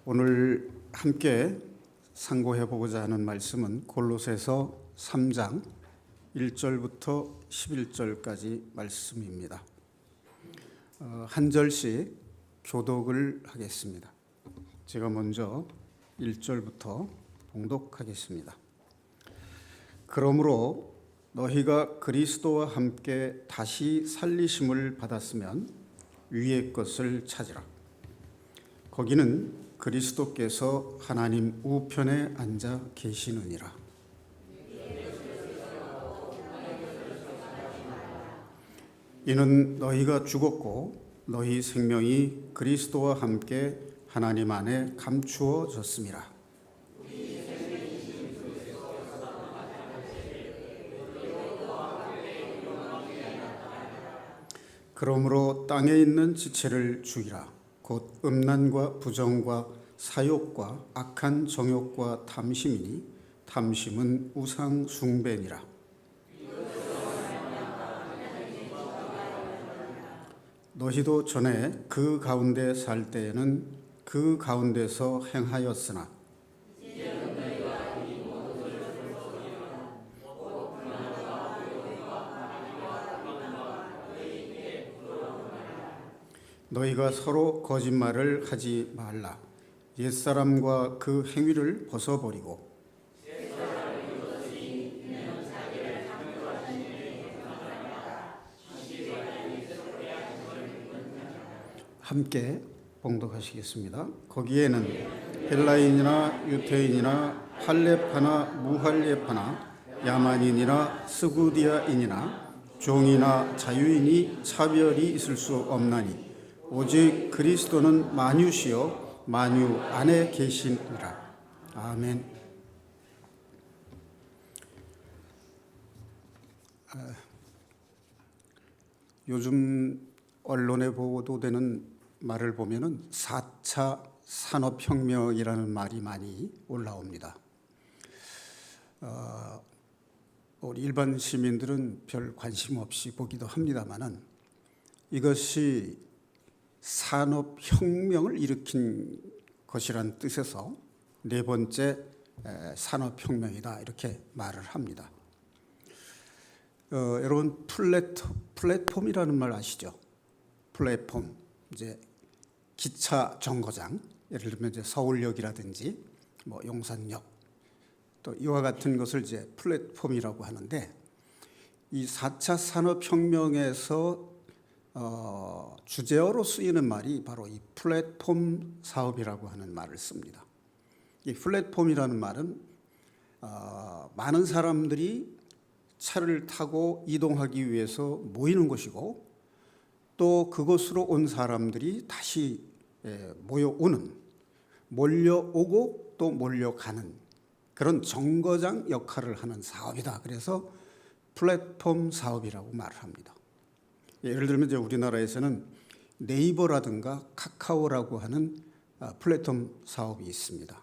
오늘 함께 상고해 보고자 하는 말씀은 골로새서 3장 1절부터 11절까지 말씀입니다. 한 절씩 교독을 하겠습니다. 제가 먼저 1절부터 봉독하겠습니다. 그러므로 너희가 그리스도와 함께 다시 살리심을 받았으면 위의 것을 찾으라. 거기는 그리스도께서 하나님 우편에 앉아 계시느니라. 이는 너희가 죽었고 너희 생명이 그리스도와 함께 하나님 안에 감추어졌음이라. 그러므로 땅에 있는 지체를 죽이라. 곧 음란과 부정과 사욕과 악한 정욕과 탐심이니 탐심은 우상 숭배니라. 너희도 전에 그 가운데 살 때에는 그 가운데서 행하였으나 너희가 서로 거짓말을 하지 말라. 옛사람과 그 행위를 벗어버리고 함께 봉독하시겠습니다. 거기에는 헬라인이나 유태인이나 할례파나 무할례파나 야만인이나 스구디아인이나 종이나 자유인이 차별이 있을 수 없나니 오직 그리스도는 만유시요 만유 안에 계시니라. 아멘. 요즘 언론에 보도되는 말을 보면은 4차 산업혁명이라는 말이 많이 올라옵니다. 우리 일반 시민들은 별 관심 없이 보기도 합니다만은 이것이 산업혁명을 일으킨 것이란 뜻에서 네 번째 산업혁명이다 이렇게 말을 합니다. 여러분 플랫폼이라는 말 아시죠? 플랫폼, 이제 기차 정거장, 예를 들면 이제 서울역이라든지 뭐 용산역 또 이와 같은 것을 이제 플랫폼이라고 하는데 이 4차 산업혁명에서 주제어로 쓰이는 말이 바로 이 플랫폼 사업이라고 하는 말을 씁니다. 이 플랫폼이라는 말은 많은 사람들이 차를 타고 이동하기 위해서 모이는 곳이고 또 그곳으로 온 사람들이 다시 몰려오고 또 몰려가는 그런 정거장 역할을 하는 사업이다. 그래서 플랫폼 사업이라고 말을 합니다. 예를 들면 이제 우리나라에서는 네이버라든가 카카오라고 하는 플랫폼 사업이 있습니다.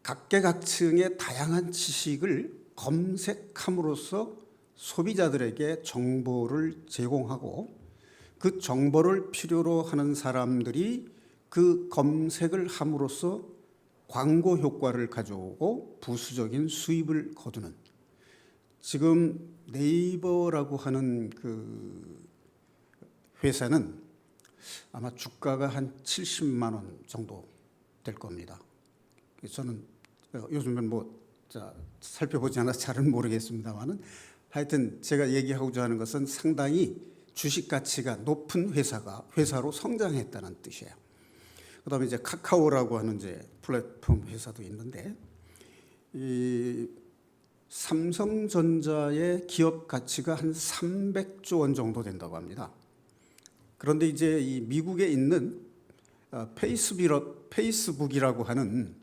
각계각층의 다양한 지식을 검색함으로써 소비자들에게 정보를 제공하고 그 정보를 필요로 하는 사람들이 그 검색을 함으로써 광고 효과를 가져오고 부수적인 수입을 거두는, 지금 네이버라고 하는 그 회사는 아마 주가가 한 70만 원 정도 될 겁니다. 저는 요즘은 살펴보지 않아서 잘은 모르겠습니다만은 하여튼 제가 얘기하고자 하는 것은 상당히 주식 가치가 높은 회사로 성장했다는 뜻이에요. 그다음에 이제 카카오라고 하는 이제 플랫폼 회사도 있는데 이 삼성전자의 기업 가치가 한 300조 원 정도 된다고 합니다. 그런데 이제 이 미국에 있는 페이스북이라고 하는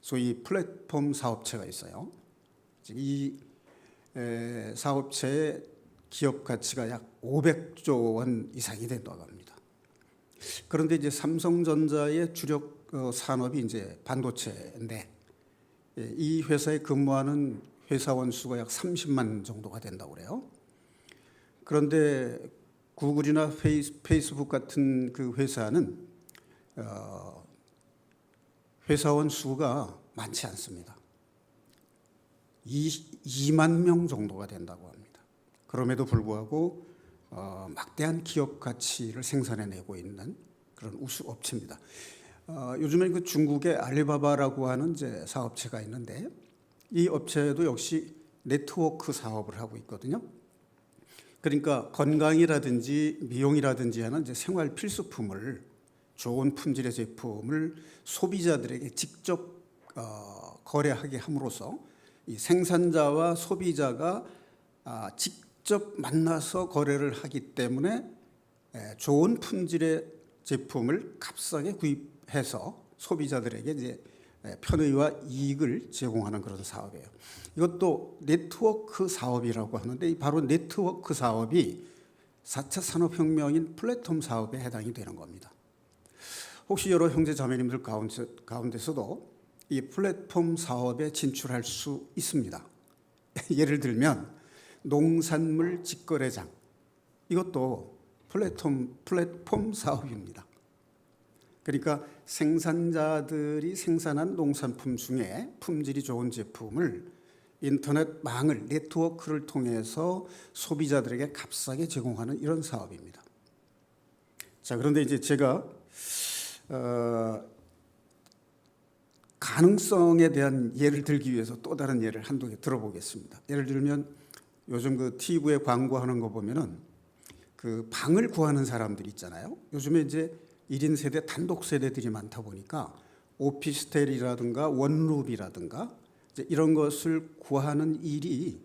소위 플랫폼 사업체가 있어요. 이 사업체의 기업 가치가 약 500조 원 이상이 된다고 합니다. 그런데 이제 삼성전자의 주력 산업이 이제 반도체인데 이 회사에 근무하는 회사원 수가 약 30만 정도가 된다고 그래요. 그런데 구글이나 페이스북 같은 그 회사는 회사원 수가 많지 않습니다. 2만 명 정도가 된다고 합니다. 그럼에도 불구하고 막대한 기업 가치를 생산해내고 있는 그런 우수 업체입니다. 요즘에 그 중국의 알리바바라고 하는 이제 사업체가 있는데 이 업체도 역시 네트워크 사업을 하고 있거든요. 그러니까 건강이라든지 미용이라든지 하는 이제 생활 필수품을 좋은 품질의 제품을 소비자들에게 직접 거래하게 함으로써 이 생산자와 소비자가 직접 만나서 거래를 하기 때문에 좋은 품질의 제품을 값싸게 구입해서 소비자들에게 이제 편의와 이익을 제공하는 그런 사업이에요. 이것도 네트워크 사업이라고 하는데 바로 네트워크 사업이 4차 산업혁명인 플랫폼 사업에 해당이 되는 겁니다. 혹시 여러 형제 자매님들 가운데서도 이 플랫폼 사업에 진출할 수 있습니다. 예를 들면 농산물 직거래장, 이것도 플랫폼 사업입니다. 그러니까 생산자들이 생산한 농산품 중에 품질이 좋은 제품을 인터넷망을 네트워크를 통해서 소비자들에게 값싸게 제공하는 이런 사업입니다. 자, 그런데 이제 제가 가능성에 대한 예를 들기 위해서 또 다른 예를 한두 개 들어보겠습니다. 예를 들면 요즘 그 TV에 광고하는 거 보면은 그 방을 구하는 사람들이 있잖아요. 요즘에 이제 1인 세대 단독 세대들이 많다 보니까 오피스텔이라든가 원룸이라든가 이런 것을 구하는 일이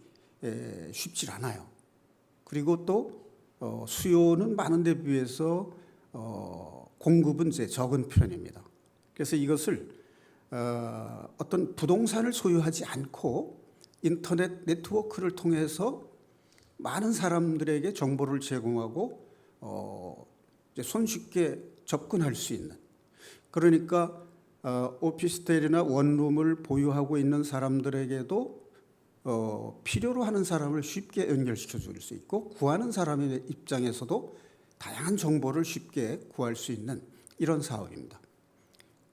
쉽지 않아요. 그리고 또 수요는 많은데 비해서 공급은 이제 적은 편입니다. 그래서 이것을 어떤 부동산을 소유하지 않고 인터넷 네트워크를 통해서 많은 사람들에게 정보를 제공하고 손쉽게 접근할 수 있는, 그러니까 오피스텔이나 원룸을 보유하고 있는 사람들에게도 필요로 하는 사람을 쉽게 연결시켜 줄 수 있고 구하는 사람의 입장에서도 다양한 정보를 쉽게 구할 수 있는 이런 사업입니다.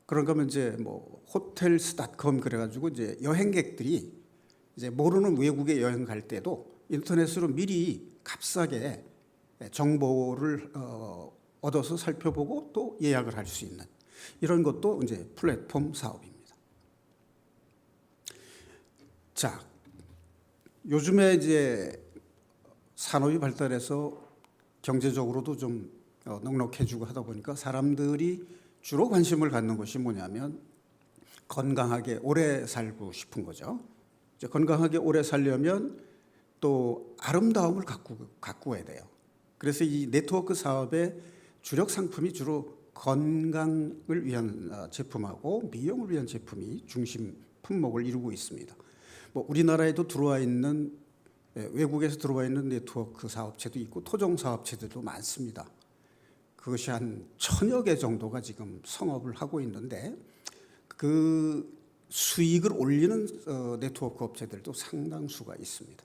그런가 하면 이제 뭐 호텔스.com 그래가지고 이제 여행객들이 이제 모르는 외국에 여행 갈 때도 인터넷으로 미리 값싸게 정보를 얻어서 살펴보고 또 예약을 할 수 있는 이런 것도 이제 플랫폼 사업입니다. 자, 요즘에 이제 산업이 발달해서 경제적으로도 좀 넉넉해지고 하다 보니까 사람들이 주로 관심을 갖는 것이 뭐냐면 건강하게 오래 살고 싶은 거죠. 이제 건강하게 오래 살려면 또 아름다움을 가꾸어야 돼요. 그래서 이 네트워크 사업의 주력 상품이 주로 건강을 위한 제품하고 미용을 위한 제품이 중심 품목을 이루고 있습니다. 뭐 우리나라에도 들어와 있는 외국에서 들어와 있는 네트워크 사업체도 있고 토종 사업체들도 많습니다. 그것이 한 1000여 개 정도가 지금 성업을 하고 있는데 그 수익을 올리는 네트워크 업체들도 상당수가 있습니다.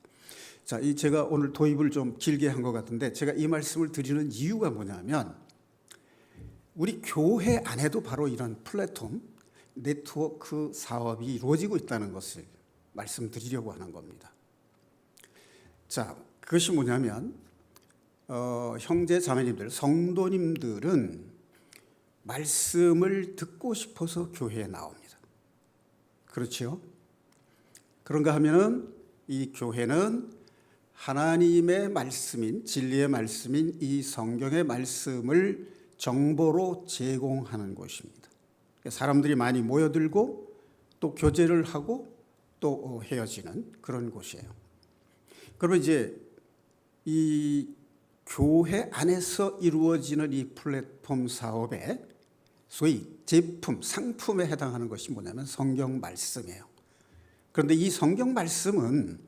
자, 제가 오늘 도입을 좀 길게 한 것 같은데 제가 이 말씀을 드리는 이유가 뭐냐면 우리 교회 안에도 바로 이런 플랫폼 네트워크 사업이 이루어지고 있다는 것을 말씀드리려고 하는 겁니다. 자, 그것이 뭐냐면 형제 자매님들, 성도님들은 말씀을 듣고 싶어서 교회에 나옵니다. 그렇죠? 그런가 하면은 이 교회는 하나님의 말씀인 진리의 말씀인 이 성경의 말씀을 정보로 제공하는 곳입니다. 사람들이 많이 모여들고 또 교제를 하고 또 헤어지는 그런 곳이에요. 그러면 이제 이 교회 안에서 이루어지는 이 플랫폼 사업의 소위 제품, 상품에 해당하는 것이 뭐냐면 성경 말씀이에요. 그런데 이 성경 말씀은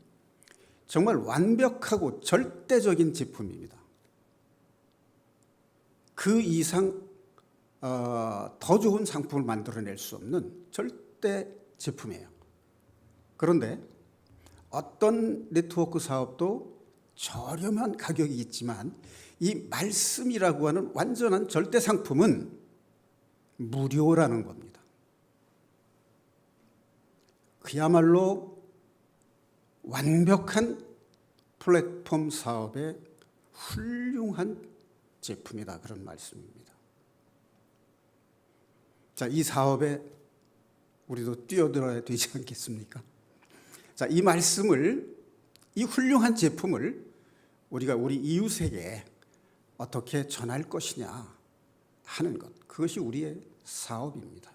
정말 완벽하고 절대적인 제품입니다. 그 이상 더 좋은 상품을 만들어낼 수 없는 절대 제품이에요. 그런데 어떤 네트워크 사업도 저렴한 가격이 있지만 이 말씀이라고 하는 완전한 절대 상품은 무료라는 겁니다. 그야말로 완벽한 플랫폼 사업의 훌륭한 제품이다, 그런 말씀입니다. 자, 이 사업에 우리도 뛰어들어야 되지 않겠습니까? 자, 이 말씀을, 이 훌륭한 제품을 우리가 우리 이웃에게 어떻게 전할 것이냐 하는 것, 그것이 우리의 사업입니다.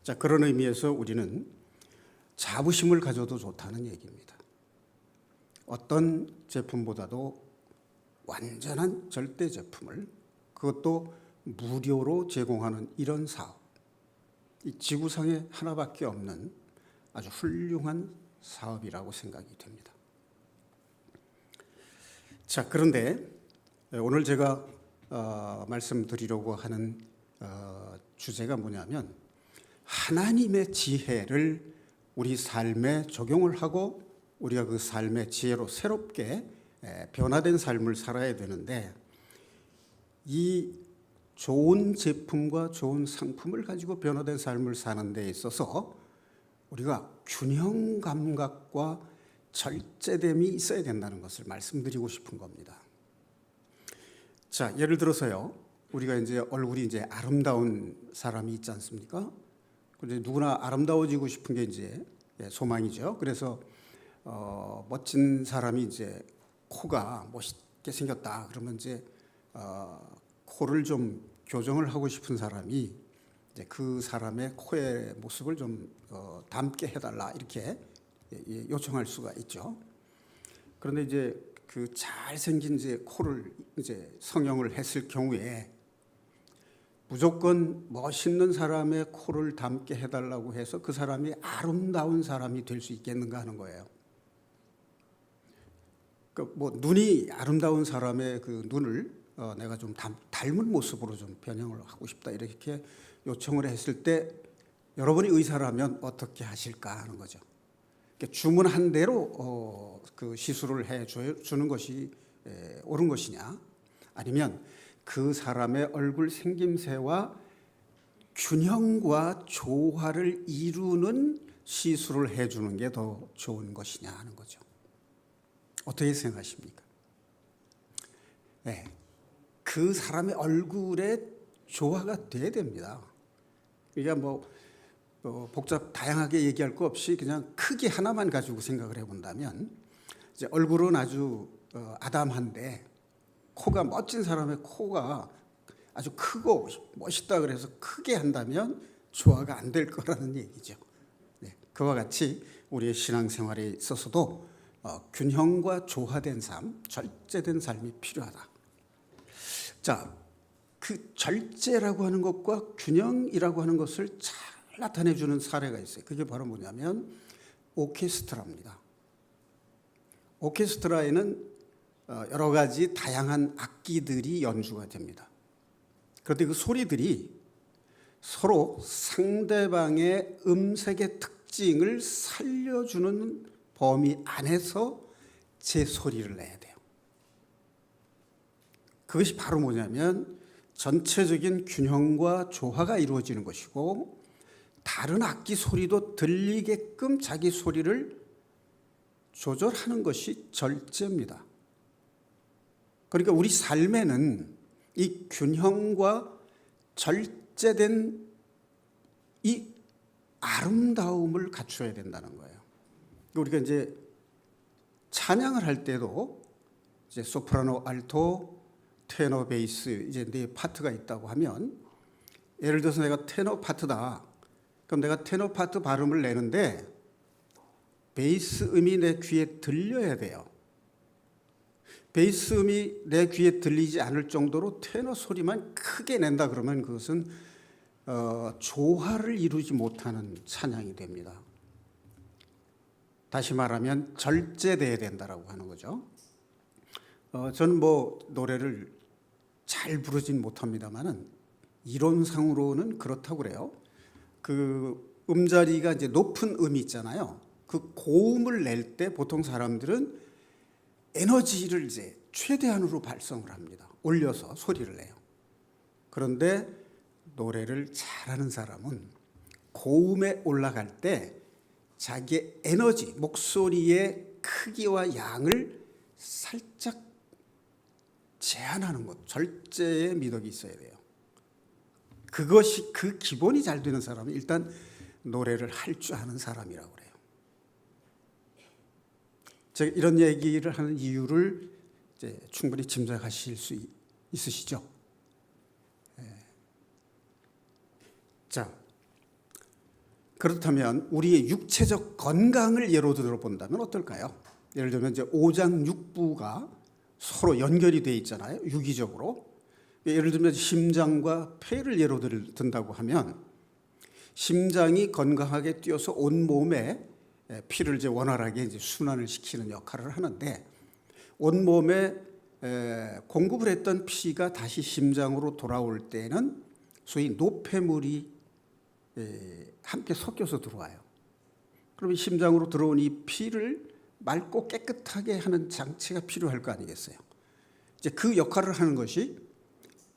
자, 그런 의미에서 우리는 자부심을 가져도 좋다는 얘기입니다. 어떤 제품보다도 완전한 절대 제품을, 그것도 무료로 제공하는 이런 사업, 이 지구상에 하나밖에 없는 아주 훌륭한 사업이라고 생각이 됩니다. 자, 그런데 오늘 제가 말씀드리려고 하는 주제가 뭐냐면, 하나님의 지혜를 우리 삶에 적용을 하고 우리가 그 삶의 지혜로 새롭게 변화된 삶을 살아야 되는데, 이 좋은 제품과 좋은 상품을 가지고 변화된 삶을 사는 데 있어서 우리가 균형 감각과 절제됨이 있어야 된다는 것을 말씀드리고 싶은 겁니다. 자, 예를 들어서요, 우리가 이제 얼굴이 이제 아름다운 사람이 있지 않습니까? 근데 누구나 아름다워지고 싶은 게 이제 소망이죠. 그래서 멋진 사람이 이제 코가 멋있게 생겼다 그러면 이제 코를 좀 교정을 하고 싶은 사람이 이제 그 사람의 코의 모습을 좀 닮게 해달라 이렇게 요청할 수가 있죠. 그런데 이제 그 잘생긴 이제 코를 이제 성형을 했을 경우에 무조건 멋있는 사람의 코를 닮게 해달라고 해서 그 사람이 아름다운 사람이 될 수 있겠는가 하는 거예요. 그 뭐 눈이 아름다운 사람의 그 눈을 내가 좀 닮은 모습으로 좀 변형을 하고 싶다 이렇게 요청을 했을 때 여러분이 의사라면 어떻게 하실까 하는 거죠. 그러니까 주문한 대로 그 시술을 해 주는 것이 옳은 것이냐, 아니면 그 사람의 얼굴 생김새와 균형과 조화를 이루는 시술을 해 주는 게 더 좋은 것이냐 하는 거죠. 어떻게 생각하십니까? 네, 그 사람의 얼굴에 조화가 돼야 됩니다. 그러니까 뭐 다양하게 얘기할 거 없이 그냥 크기 하나만 가지고 생각을 해본다면, 이제 얼굴은 아주 아담한데 코가, 멋진 사람의 코가 아주 크고 멋있다 그래서 크게 한다면 조화가 안 될 거라는 얘기죠. 네, 그와 같이 우리의 신앙생활에 있어서도 균형과 조화된 삶, 절제된 삶이 필요하다. 자, 그 절제라고 하는 것과 균형이라고 하는 것을 잘 나타내주는 사례가 있어요. 그게 바로 뭐냐면 오케스트라입니다. 오케스트라에는 여러 가지 다양한 악기들이 연주가 됩니다. 그런데 그 소리들이 서로 상대방의 음색의 특징을 살려주는 범위 안에서 제 소리를 내야 돼요. 그것이 바로 뭐냐면 전체적인 균형과 조화가 이루어지는 것이고, 다른 악기 소리도 들리게끔 자기 소리를 조절하는 것이 절제입니다. 그러니까 우리 삶에는 이 균형과 절제된 이 아름다움을 갖춰야 된다는 거예요. 우리가 이제 찬양을 할 때도 이제 소프라노, 알토, 테너, 베이스 이제 네 파트가 있다고 하면, 예를 들어서 내가 테너 파트다. 그럼 내가 테너 파트 발음을 내는데 베이스 음이 내 귀에 들려야 돼요. 베이스 음이 내 귀에 들리지 않을 정도로 테너 소리만 크게 낸다 그러면 그것은 조화를 이루지 못하는 찬양이 됩니다. 다시 말하면 절제돼야 된다라고 하는 거죠. 저는 뭐 노래를 잘 부르진 못합니다만은 이론상으로는 그렇다고 그래요. 그 음자리가 이제 높은 음이 있잖아요. 그 고음을 낼 때 보통 사람들은 에너지를 이제 최대한으로 발성을 합니다. 올려서 소리를 내요. 그런데 노래를 잘하는 사람은 고음에 올라갈 때 자기의 에너지, 목소리의 크기와 양을 살짝 제한하는 것, 절제의 미덕이 있어야 돼요. 그것이 그 기본이 잘 되는 사람은 일단 노래를 할 줄 아는 사람이라고 그래요. 제가 이런 얘기를 하는 이유를 이제 충분히 짐작하실 수 있으시죠? 자, 그렇다면 우리의 육체적 건강을 예로 들어 본다면 어떨까요? 예를 들면 이제 오장육부가 서로 연결이 돼 있잖아요. 유기적으로. 예를 들면 심장과 폐를 예로 든다고 하면 심장이 건강하게 뛰어서 온 몸에 피를 이제 원활하게 이제 순환을 시키는 역할을 하는데 온 몸에 공급을 했던 피가 다시 심장으로 돌아올 때는 소위 노폐물이 함께 섞여서 들어와요. 그러면 심장으로 들어온 이 피를 맑고 깨끗하게 하는 장치가 필요할 거 아니겠어요? 이제 그 역할을 하는 것이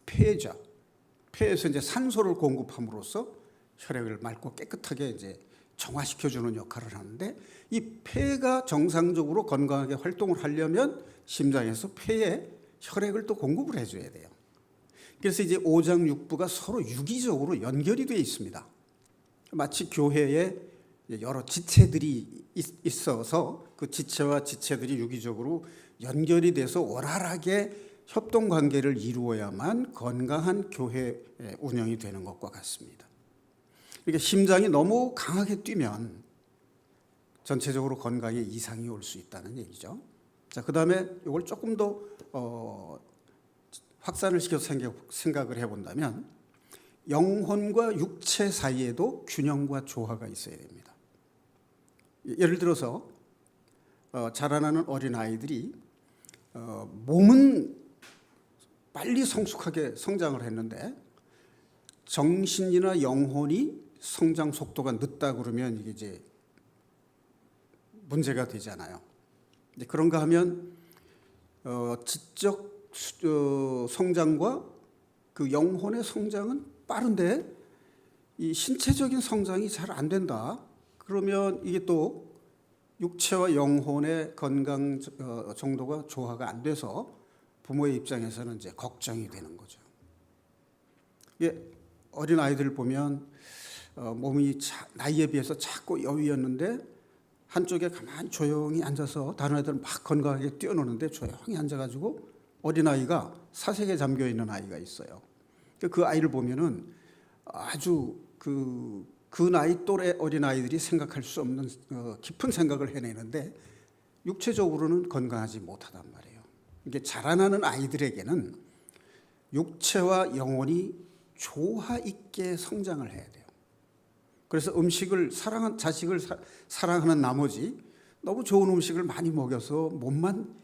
폐죠. 폐에서 이제 산소를 공급함으로써 혈액을 맑고 깨끗하게 이제 정화시켜주는 역할을 하는데 이 폐가 정상적으로 건강하게 활동을 하려면 심장에서 폐에 혈액을 또 공급을 해줘야 돼요. 그래서 이제 오장육부가 서로 유기적으로 연결이 되어 있습니다. 마치 교회에 여러 지체들이 있어서 그 지체와 지체들이 유기적으로 연결이 돼서 원활하게 협동 관계를 이루어야만 건강한 교회 운영이 되는 것과 같습니다. 그러니까 심장이 너무 강하게 뛰면 전체적으로 건강에 이상이 올 수 있다는 얘기죠. 자, 그다음에 이걸 조금 더 확산을 시켜서 생각을 해본다면 영혼과 육체 사이에도 균형과 조화가 있어야 됩니다. 예를 들어서 자라나는 어린아이들이 몸은 빨리 성숙하게 성장을 했는데 정신이나 영혼이 성장 속도가 늦다 그러면 이게 이제 문제가 되잖아요. 그런가 하면 지적 성장과 그 영혼의 성장은 빠른데 이 신체적인 성장이 잘 안 된다. 그러면 이게 또 육체와 영혼의 건강 정도가 조화가 안 돼서 부모의 입장에서는 이제 걱정이 되는 거죠. 이게 어린 아이들 보면 몸이 나이에 비해서 작고 여위였는데 한쪽에 가만히 조용히 앉아서 다른 애들은 막 건강하게 뛰어노는데 조용히 앉아가지고 어린 아이가 사색에 잠겨 있는 아이가 있어요. 그 아이를 보면은 아주 그 나이 또래 어린 아이들이 생각할 수 없는 깊은 생각을 해내는데 육체적으로는 건강하지 못하단 말이에요. 이게 자라나는 아이들에게는 육체와 영혼이 조화 있게 성장을 해야 돼요. 그래서 자식을 사랑하는 나머지 너무 좋은 음식을 많이 먹여서 몸만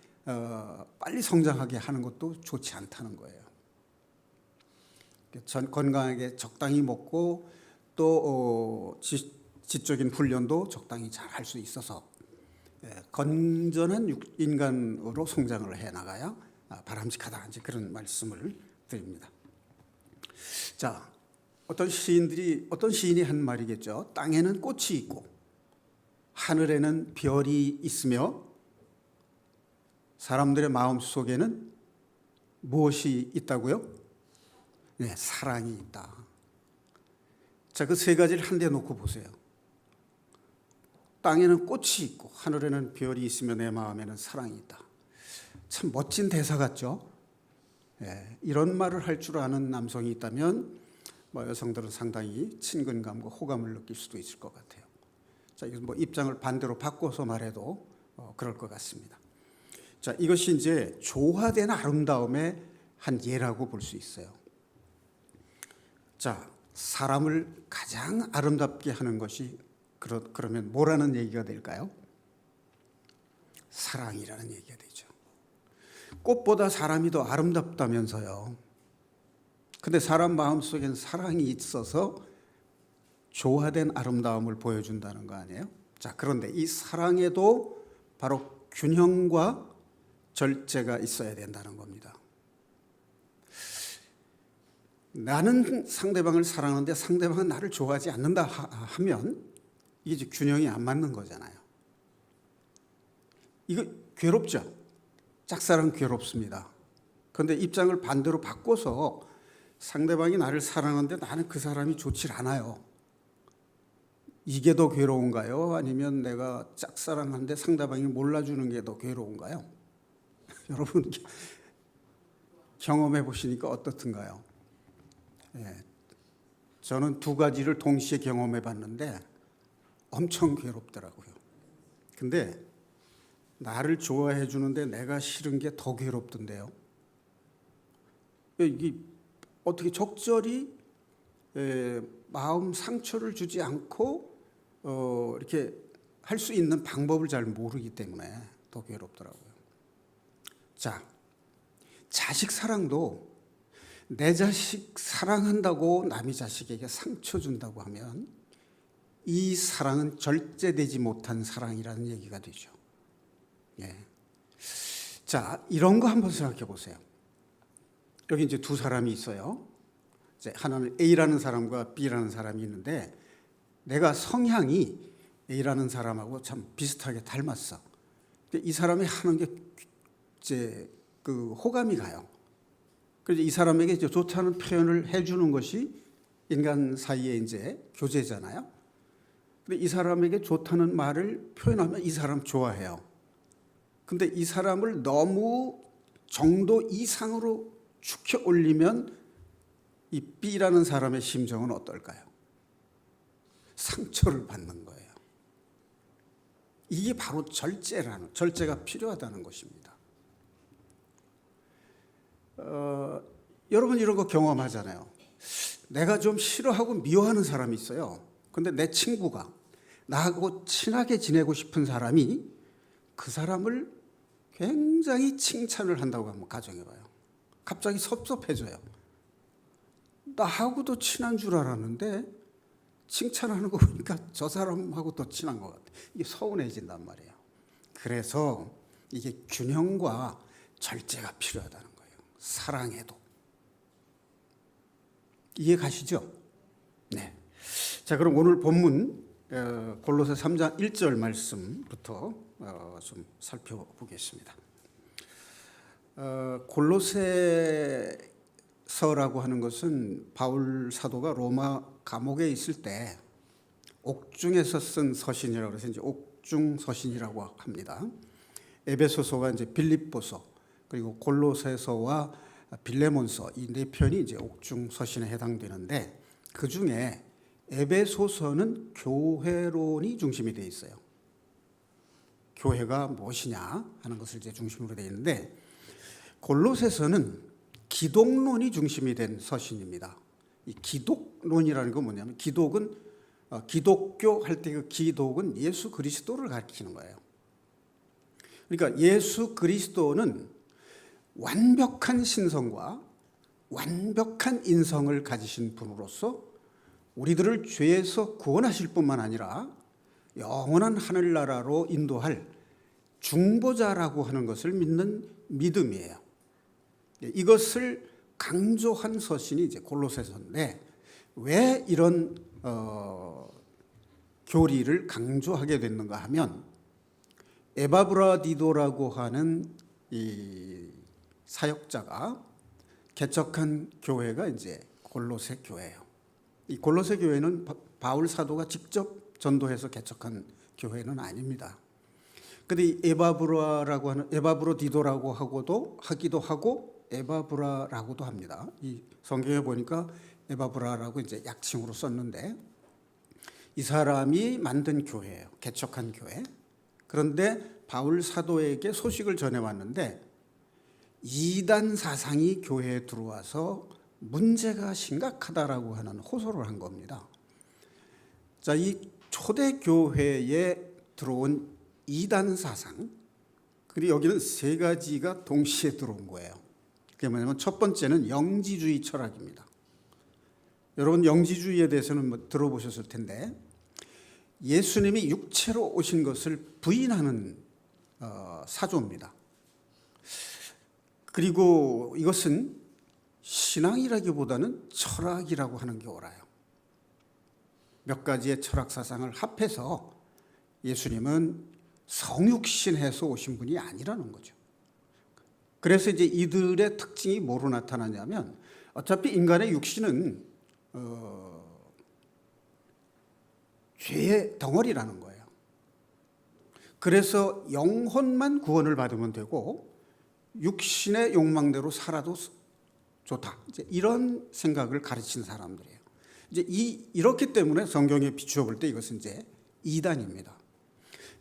빨리 성장하게 하는 것도 좋지 않다는 거예요. 건강하게 적당히 먹고 또 지적인 훈련도 적당히 잘 할 수 있어서 건전한 인간으로 성장을 해나가야 바람직하다. 이제 그런 말씀을 드립니다. 자, 어떤 시인이 한 말이겠죠. 땅에는 꽃이 있고 하늘에는 별이 있으며 사람들의 마음 속에는 무엇이 있다고요? 네, 사랑이 있다. 자, 그 세 가지를 한데 놓고 보세요. 땅에는 꽃이 있고 하늘에는 별이 있으며 내 마음에는 사랑이 있다. 참 멋진 대사 같죠? 예, 이런 말을 할 줄 아는 남성이 있다면 여성들은 상당히 친근감과 호감을 느낄 수도 있을 것 같아요. 자, 이거 입장을 반대로 바꿔서 말해도 그럴 것 같습니다. 자, 이것이 이제 조화된 아름다움의 한 예라고 볼 수 있어요. 자, 사람을 가장 아름답게 하는 것이 그러면 뭐라는 얘기가 될까요? 사랑이라는 얘기가 되죠. 꽃보다 사람이 더 아름답다면서요. 근데 사람 마음속엔 사랑이 있어서 조화된 아름다움을 보여준다는 거 아니에요? 자, 그런데 이 사랑에도 바로 균형과 절제가 있어야 된다는 겁니다. 나는 상대방을 사랑하는데 상대방은 나를 좋아하지 않는다 하면 이게 이제 균형이 안 맞는 거잖아요. 이거 괴롭죠. 짝사랑 괴롭습니다. 그런데 입장을 반대로 바꿔서 상대방이 나를 사랑하는데 나는 그 사람이 좋질 않아요. 이게 더 괴로운가요? 아니면 내가 짝사랑하는데 상대방이 몰라주는 게 더 괴로운가요? 여러분 경험해 보시니까 어떻든가요? 예, 저는 두 가지를 동시에 경험해 봤는데 엄청 괴롭더라고요. 근데 나를 좋아해 주는데 내가 싫은 게 더 괴롭던데요. 이게 어떻게 적절히 마음 상처를 주지 않고 이렇게 할 수 있는 방법을 잘 모르기 때문에 더 괴롭더라고요. 자, 자식 사랑도 내 자식 사랑한다고 남의 자식에게 상처 준다고 하면 이 사랑은 절제되지 못한 사랑이라는 얘기가 되죠. 예. 자, 이런 거 한번 생각해 보세요. 여기 이제 두 사람이 있어요. 이제 하나는 A라는 사람과 B라는 사람이 있는데 내가 성향이 A라는 사람하고 참 비슷하게 닮았어. 근데 이 사람이 하는 게 이제 그 호감이 가요. 그래서 이 사람에게 이제 좋다는 표현을 해주는 것이 인간 사이에 이제 교제잖아요. 근데 이 사람에게 좋다는 말을 표현하면 이 사람 좋아해요. 근데 이 사람을 너무 정도 이상으로 축혀 올리면 이 B라는 사람의 심정은 어떨까요? 상처를 받는 거예요. 이게 바로 절제가 필요하다는 것입니다. 여러분 이런 거 경험하잖아요. 내가 좀 싫어하고 미워하는 사람이 있어요. 근데 내 친구가 나하고 친하게 지내고 싶은 사람이 그 사람을 굉장히 칭찬을 한다고 한번 가정해봐요. 갑자기 섭섭해져요. 나하고도 친한 줄 알았는데 칭찬하는 거 보니까 저 사람하고 더 친한 것 같아. 이게 서운해진단 말이에요. 그래서 이게 균형과 절제가 필요하다는 거예요. 사랑해도. 이해 가시죠? 네. 자, 그럼 오늘 본문 골로새 3장 1절 말씀부터 좀 살펴보겠습니다. 골로새서라고 하는 것은 바울 사도가 로마 감옥에 있을 때 옥중에서 쓴 서신이라고 해서 이제 옥중 서신이라고 합니다. 에베소서와 이제 빌립보서 그리고 골로새서와 빌레몬서 이 네 편이 이제 옥중 서신에 해당되는데 그 중에 에베소서는 교회론이 중심이 되어 있어요. 교회가 무엇이냐 하는 것을 이제 중심으로 되어 있는데 골로새서는 기독론이 중심이 된 서신입니다. 이 기독론이라는 건 뭐냐면 기독은 기독교 할 때 그 기독은 예수 그리스도를 가리키는 거예요. 그러니까 예수 그리스도는 완벽한 신성과 완벽한 인성을 가지신 분으로서 우리들을 죄에서 구원하실 뿐만 아니라 영원한 하늘나라로 인도할 중보자라고 하는 것을 믿는 믿음이에요. 이것을 강조한 서신이 이제 골로새서인데 왜 이런 교리를 강조하게 됐는가 하면 에바브라디도라고 하는 이 사역자가 개척한 교회가 이제 골로새 교회예요. 이 골로새 교회는 바울 사도가 직접 전도해서 개척한 교회는 아닙니다. 근데 이 에바브라라고 하는 에바브로디도라고 하기도 하고 에바브라라고도 합니다. 이 성경에 보니까 에바브라라고 이제 약칭으로 썼는데 이 사람이 만든 교회예요. 개척한 교회. 그런데 바울 사도에게 소식을 전해 왔는데 이단 사상이 교회에 들어와서 문제가 심각하다라고 하는 호소를 한 겁니다. 자, 이 초대 교회에 들어온 이단 사상, 그리고 여기는 세 가지가 동시에 들어온 거예요. 그게 뭐냐면 첫 번째는 영지주의 철학입니다. 여러분 영지주의에 대해서는 뭐 들어보셨을 텐데 예수님이 육체로 오신 것을 부인하는 사조입니다. 그리고 이것은 신앙이라기보다는 철학이라고 하는 게 옳아요. 몇 가지의 철학 사상을 합해서 예수님은 성육신해서 오신 분이 아니라는 거죠. 그래서 이제 이들의 특징이 뭐로 나타나냐면 어차피 인간의 육신은 죄의 덩어리라는 거예요. 그래서 영혼만 구원을 받으면 되고 육신의 욕망대로 살아도 좋다. 이제 이런 생각을 가르친 사람들이에요. 이제 이렇기 때문에 성경에 비추어 볼 때 이것은 이제 이단입니다.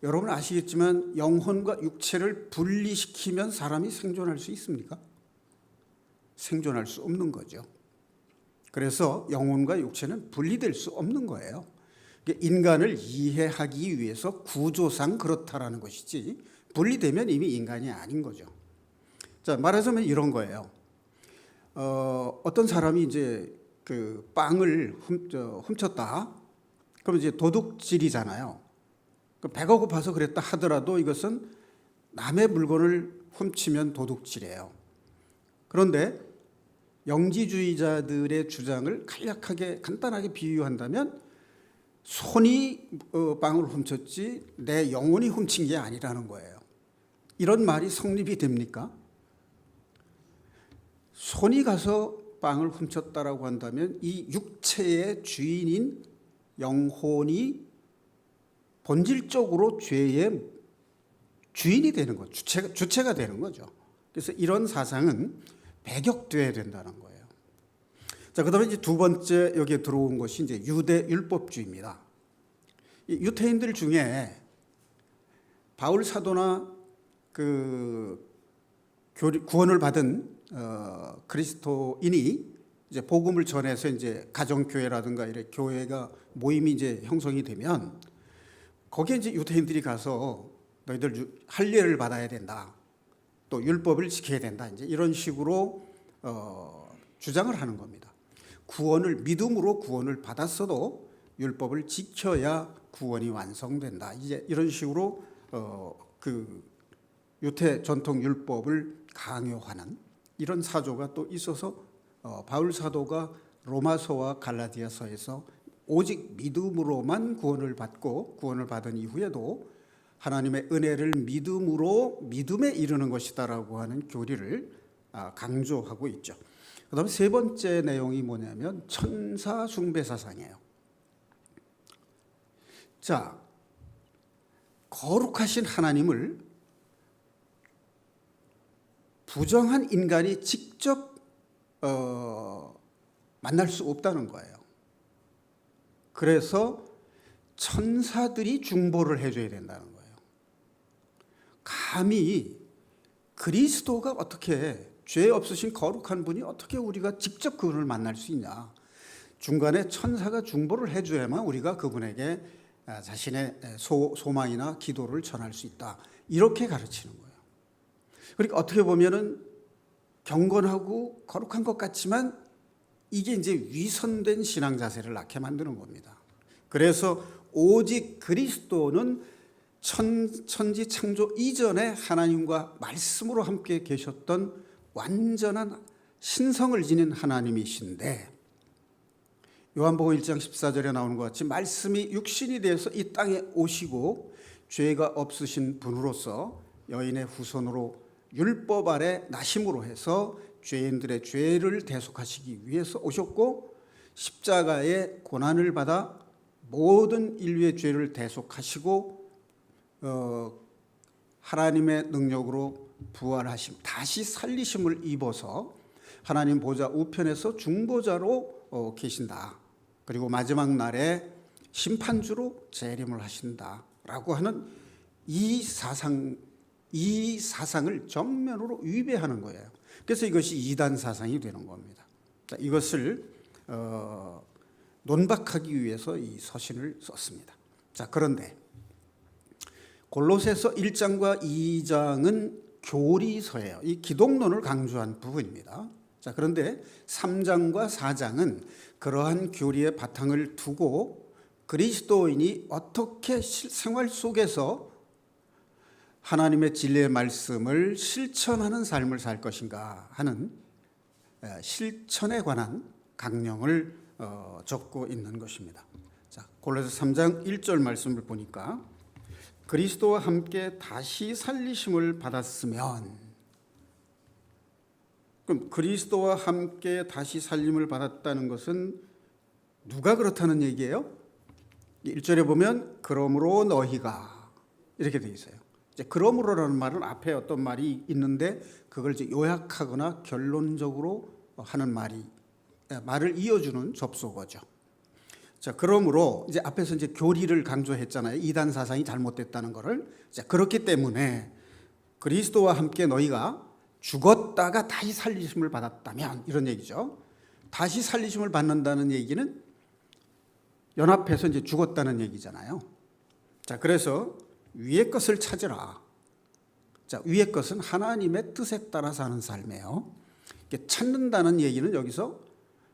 여러분 아시겠지만 영혼과 육체를 분리시키면 사람이 생존할 수 있습니까? 생존할 수 없는 거죠. 그래서 영혼과 육체는 분리될 수 없는 거예요. 인간을 이해하기 위해서 구조상 그렇다라는 것이지 분리되면 이미 인간이 아닌 거죠. 자, 말하자면 이런 거예요. 어떤 사람이 이제 그 빵을 훔쳤다. 그럼 이제 도둑질이잖아요. 배가 고파서 그랬다 하더라도 이것은 남의 물건을 훔치면 도둑질이에요. 그런데 영지주의자들의 주장을 간략하게 간단하게 비유한다면 손이 빵을 훔쳤지 내 영혼이 훔친 게 아니라는 거예요. 이런 말이 성립이 됩니까? 손이 가서 빵을 훔쳤다라고 한다면 이 육체의 주인인 영혼이 본질적으로 죄의 주인이 되는 거죠. 주체가 되는 거죠. 그래서 이런 사상은 배격돼야 된다는 거예요. 자, 그다음에 이제 두 번째 여기에 들어온 것이 이제 유대 율법주의입니다. 이 유태인들 중에 바울 사도나 그 구원을 받은 그리스도인이 이제 복음을 전해서 이제 가정교회라든가 이렇게 교회가 모임이 이제 형성이 되면 거기에 이제 유태인들이 가서 너희들 할례를 받아야 된다. 또 율법을 지켜야 된다. 이제 이런 식으로 주장을 하는 겁니다. 믿음으로 구원을 받았어도 율법을 지켜야 구원이 완성된다. 이제 이런 식으로 그 유태 전통 율법을 강요하는 이런 사조가 또 있어서 바울 사도가 로마서와 갈라디아서에서 오직 믿음으로만 구원을 받고 구원을 받은 이후에도 하나님의 은혜를 믿음에 이르는 것이다라고 하는 교리를 강조하고 있죠. 그다음에 세 번째 내용이 뭐냐면 천사 숭배 사상이에요. 자, 거룩하신 하나님을 부정한 인간이 직접 만날 수 없다는 거예요. 그래서 천사들이 중보를 해줘야 된다는 거예요. 감히 그리스도가 어떻게 죄 없으신 거룩한 분이 어떻게 우리가 직접 그분을 만날 수 있냐. 중간에 천사가 중보를 해줘야만 우리가 그분에게 자신의 소망이나 기도를 전할 수 있다. 이렇게 가르치는 거예요. 그러니까 어떻게 보면은 경건하고 거룩한 것 같지만 이게 이제 위선된 신앙 자세를 낳게 만드는 겁니다. 그래서 오직 그리스도는 천지 창조 이전에 하나님과 말씀으로 함께 계셨던 완전한 신성을 지닌 하나님이신데 요한복음 1장 14절에 나오는 것 같이 말씀이 육신이 되어서 이 땅에 오시고 죄가 없으신 분으로서 여인의 후손으로 율법 아래 나심으로 해서 죄인들의 죄를 대속하시기 위해서 오셨고 십자가의 고난을 받아 모든 인류의 죄를 대속하시고 하나님의 능력으로 부활하심 다시 살리심을 입어서 하나님 보좌 우편에서 중보자로 계신다. 그리고 마지막 날에 심판주로 재림을 하신다라고 하는 이 사상을 정면으로 위배하는 거예요. 그래서 이것이 이단 사상이 되는 겁니다. 자, 이것을 논박하기 위해서 이 서신을 썼습니다. 자, 그런데 골로새서 1장과 2장은 교리서예요. 이 기독론을 강조한 부분입니다. 자, 그런데 3장과 4장은 그러한 교리의 바탕을 두고 그리스도인이 어떻게 생활 속에서 하나님의 진리의 말씀을 실천하는 삶을 살 것인가 하는 실천에 관한 강령을 적고 있는 것입니다. 자, 골로새 3장 1절 말씀을 보니까 그리스도와 함께 다시 살리심을 받았으면, 그럼 그리스도와 함께 다시 살림을 받았다는 것은 누가 그렇다는 얘기예요? 1절에 보면 그러므로 너희가 이렇게 돼 있어요. 이제 그러므로라는 말은 앞에 어떤 말이 있는데 그걸 이제 요약하거나 결론적으로 하는 말을 이어주는 접속어죠. 자, 그러므로 이제 앞에서 이제 교리를 강조했잖아요. 이단 사상이 잘못됐다는 것을. 자, 그렇기 때문에 그리스도와 함께 너희가 죽었다가 다시 살리심을 받았다면, 이런 얘기죠. 다시 살리심을 받는다는 얘기는 연합해서 이제 죽었다는 얘기잖아요. 자, 그래서 위의 것을 찾으라. 자, 위의 것은 하나님의 뜻에 따라서 하는 삶이에요. 찾는다는 얘기는 여기서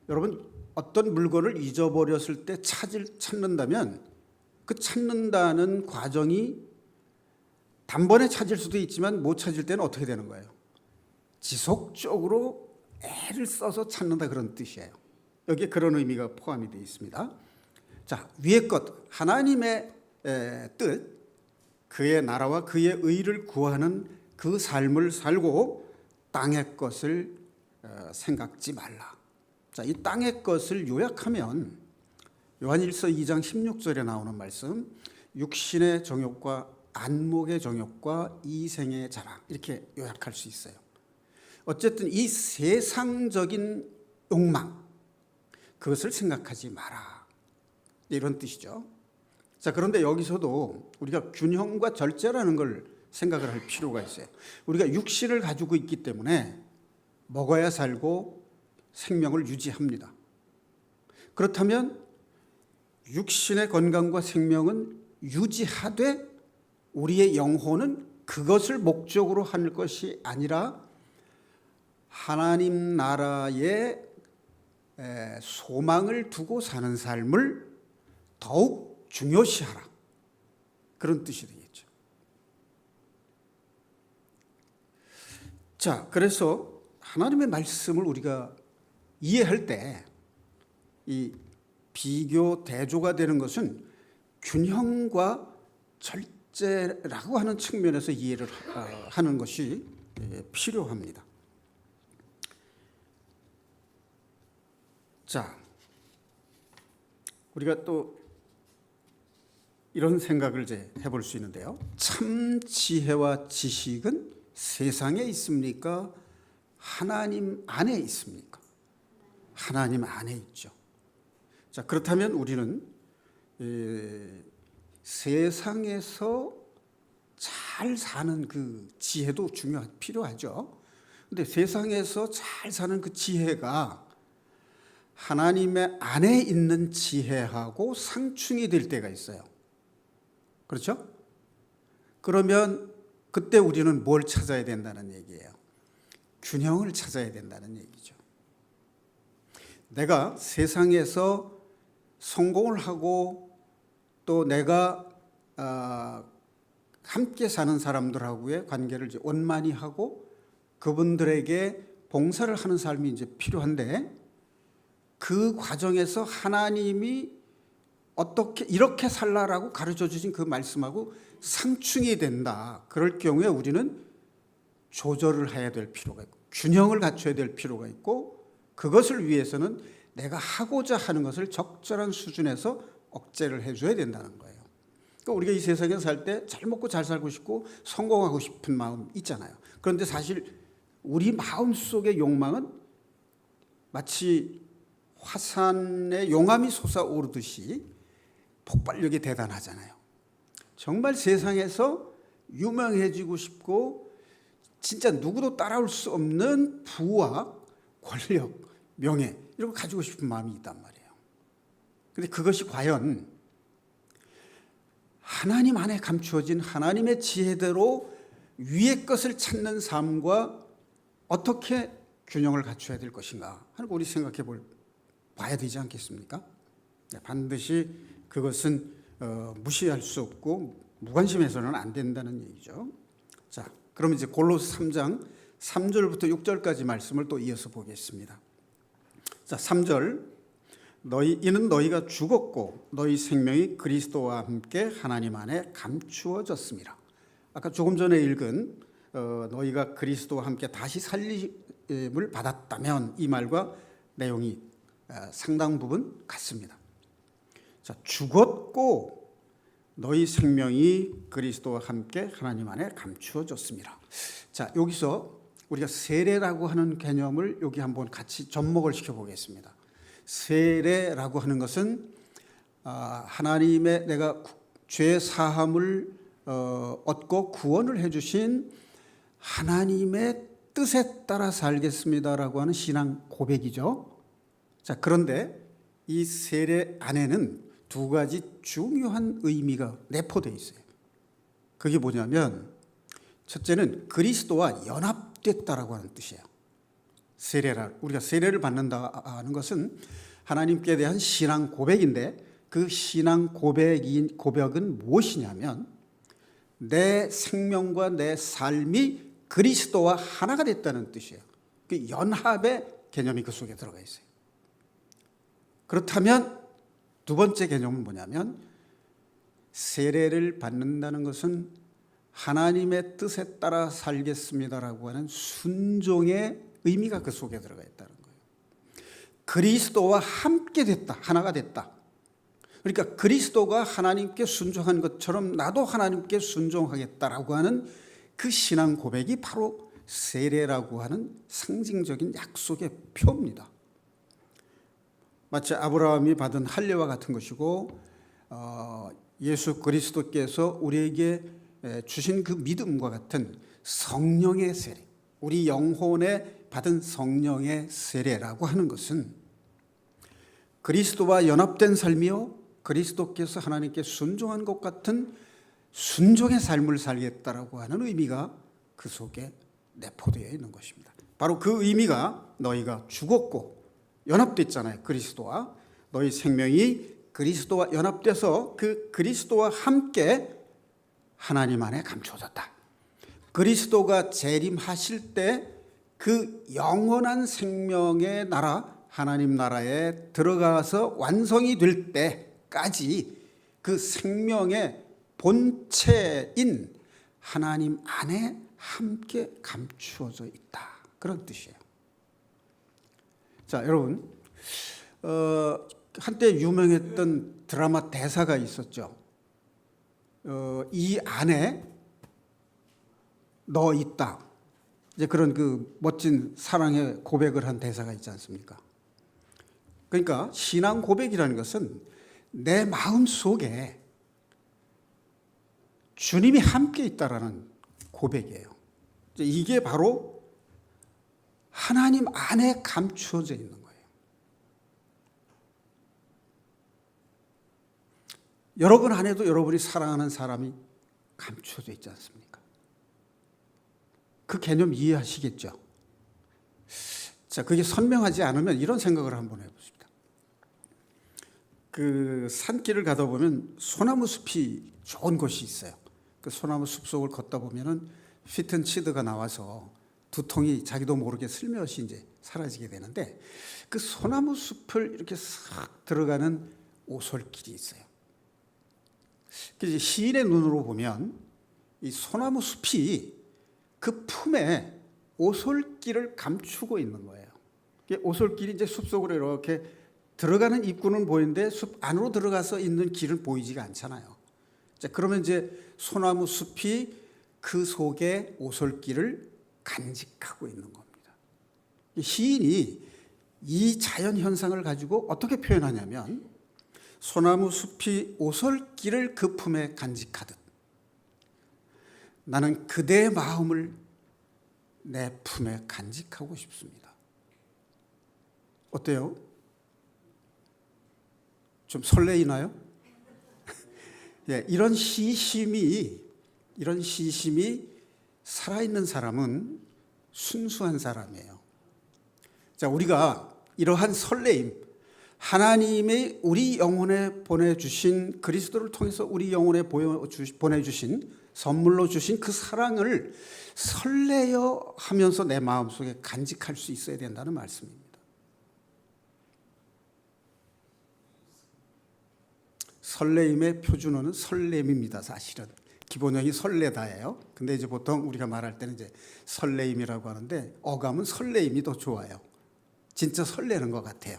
여러분 어떤 물건을 잊어버렸을 때 찾는다면 그 찾는다는 과정이 단번에 찾을 수도 있지만 못 찾을 때는 어떻게 되는 거예요? 지속적으로 애를 써서 찾는다, 그런 뜻이에요. 여기에 그런 의미가 포함이 되어 있습니다. 자, 위의 것, 하나님의 뜻, 그의 나라와 그의 의를 구하는 그 삶을 살고 땅의 것을 생각지 말라. 자, 이 땅의 것을 요약하면 요한일서 2장 16절에 나오는 말씀, 육신의 정욕과 안목의 정욕과 이생의 자랑, 이렇게 요약할 수 있어요. 어쨌든 이 세상적인 욕망, 그것을 생각하지 마라, 이런 뜻이죠. 자, 그런데 여기서도 우리가 균형과 절제라는 걸 생각을 할 필요가 있어요. 우리가 육신을 가지고 있기 때문에 먹어야 살고 생명을 유지합니다. 그렇다면 육신의 건강과 생명은 유지하되 우리의 영혼은 그것을 목적으로 하는 것이 아니라 하나님 나라의 소망을 두고 사는 삶을 더욱 중요시하라, 그런 뜻이 되겠죠. 자, 그래서 하나님의 말씀을 우리가 이해할 때 이 비교 대조가 되는 것은 균형과 절제라고 하는 측면에서 이해를 하는 것이 필요합니다. 자, 우리가 또 이런 생각을 이제 해볼 수 있는데요. 참 지혜와 지식은 세상에 있습니까? 하나님 안에 있습니까? 하나님 안에 있죠. 자, 그렇다면 우리는 세상에서 잘 사는 그 지혜도 필요하죠. 근데 세상에서 잘 사는 그 지혜가 하나님의 안에 있는 지혜하고 상충이 될 때가 있어요. 그렇죠? 그러면 그때 우리는 뭘 찾아야 된다는 얘기예요? 균형을 찾아야 된다는 얘기죠. 내가 세상에서 성공을 하고 또 내가 함께 사는 사람들하고의 관계를 이제 원만히 하고 그분들에게 봉사를 하는 삶이 이제 필요한데, 그 과정에서 하나님이 어떻게 이렇게 살라라고 가르쳐 주신 그 말씀하고 상충이 된다. 그럴 경우에 우리는 조절을 해야 될 필요가 있고 균형을 갖춰야 될 필요가 있고, 그것을 위해서는 내가 하고자 하는 것을 적절한 수준에서 억제를 해줘야 된다는 거예요. 그러니까 우리가 이 세상에 살 때 잘 먹고 잘 살고 싶고 성공하고 싶은 마음 있잖아요. 그런데 사실 우리 마음속의 욕망은 마치 화산의 용암이 솟아오르듯이 폭발력이 대단하잖아요. 정말 세상에서 유명해지고 싶고 진짜 누구도 따라올 수 없는 부와 권력, 명예, 이런 거 가지고 싶은 마음이 있단 말이에요. 그런데 그것이 과연 하나님 안에 감추어진 하나님의 지혜대로 위의 것을 찾는 삶과 어떻게 균형을 갖춰야 될 것인가 하는 거 우리 생각해 봐야 되지 않겠습니까? 반드시 그것은 무시할 수 없고 무관심해서는 안 된다는 얘기죠. 자, 그럼 이제 골로새 3장 3절부터 6절까지 말씀을 또 이어서 보겠습니다. 자, 3절, 이는 너희가 죽었고 너희 생명이 그리스도와 함께 하나님 안에 감추어졌습니다. 아까 조금 전에 읽은 너희가 그리스도와 함께 다시 살림을 받았다면 이 말과 내용이 상당 부분 같습니다. 자, 죽었고 너희 생명이 그리스도와 함께 하나님 안에 감추어졌습니다. 자, 여기서 우리가 세례라고 하는 개념을 여기 한번 같이 접목을 시켜보겠습니다. 세례라고 하는 것은 하나님의 내가 죄 사함을 얻고 구원을 해주신 하나님의 뜻에 따라 살겠습니다라고 하는 신앙 고백이죠. 자, 그런데 이 세례 안에는 두 가지 중요한 의미가 내포되어 있어요. 그게 뭐냐면 첫째는 그리스도와 연합됐다라고 하는 뜻이에요. 우리가 세례를 받는다는 것은 하나님께 대한 신앙 고백인데 그 신앙 고백은 무엇이냐면 내 생명과 내 삶이 그리스도와 하나가 됐다는 뜻이에요. 그 연합의 개념이 그 속에 들어가 있어요. 그렇다면 두 번째 개념은 뭐냐면 세례를 받는다는 것은 하나님의 뜻에 따라 살겠습니다라고 하는 순종의 의미가 그 속에 들어가 있다는 거예요. 그리스도와 함께 됐다, 하나가 됐다. 그러니까 그리스도가 하나님께 순종한 것처럼 나도 하나님께 순종하겠다라고 하는 그 신앙 고백이 바로 세례라고 하는 상징적인 약속의 표입니다. 마치 아브라함이 받은 할례와 같은 것이고 예수 그리스도께서 우리에게 주신 그 믿음과 같은 성령의 세례, 우리 영혼에 받은 성령의 세례라고 하는 것은 그리스도와 연합된 삶이요 그리스도께서 하나님께 순종한 것 같은 순종의 삶을 살겠다라고 하는 의미가 그 속에 내포되어 있는 것입니다. 바로 그 의미가 너희가 죽었고 연합됐잖아요. 그리스도와 너희 생명이 그리스도와 연합돼서 그 그리스도와 함께 하나님 안에 감추어졌다. 그리스도가 재림하실 때 그 영원한 생명의 나라 하나님 나라에 들어가서 완성이 될 때까지 그 생명의 본체인 하나님 안에 함께 감추어져 있다. 그런 뜻이에요. 자, 여러분, 한때 유명했던 드라마 대사가 있었죠. 이 안에 너 있다. 이제 그런 그 멋진 사랑의 고백을 한 대사가 있지 않습니까? 그러니까 신앙 고백이라는 것은 내 마음 속에 주님이 함께 있다라는 고백이에요. 이게 바로 하나님 안에 감추어져 있는 거예요. 여러분 안에도 여러분이 사랑하는 사람이 감추어져 있지 않습니까? 그 개념 이해하시겠죠? 자, 그게 선명하지 않으면 이런 생각을 한번 해보십시다. 그 산길을 가다 보면 소나무 숲이 좋은 곳이 있어요. 그 소나무 숲 속을 걷다 보면은 피튼치드가 나와서 두통이 자기도 모르게 슬며시 이제 사라지게 되는데 그 소나무 숲을 이렇게 싹 들어가는 오솔길이 있어요. 시인의 눈으로 보면 이 소나무 숲이 그 품에 오솔길을 감추고 있는 거예요. 오솔길이 이제 숲속으로 이렇게 들어가는 입구는 보이는데 숲 안으로 들어가서 있는 길은 보이지가 않잖아요. 자, 그러면 이제 소나무 숲이 그 속에 오솔길을 간직하고 있는 겁니다. 시인이 이 자연 현상을 가지고 어떻게 표현하냐면 소나무 숲이 오솔길을 그 품에 간직하듯 나는 그대의 마음을 내 품에 간직하고 싶습니다. 어때요? 좀 설레이나요? 예, 이런 시심이 살아있는 사람은 순수한 사람이에요. 자, 우리가 이러한 설레임, 하나님의 우리 영혼에 보내주신 그리스도를 통해서 우리 영혼에 보내주신 선물로 주신 그 사랑을 설레어 하면서 내 마음속에 간직할 수 있어야 된다는 말씀입니다. 설레임의 표준어는 설렘입니다. 사실은 기본형이 설레다예요. 근데 이제 보통 우리가 말할 때는 이제 설레임이라고 하는데 어감은 설레임이 더 좋아요. 진짜 설레는 것 같아요.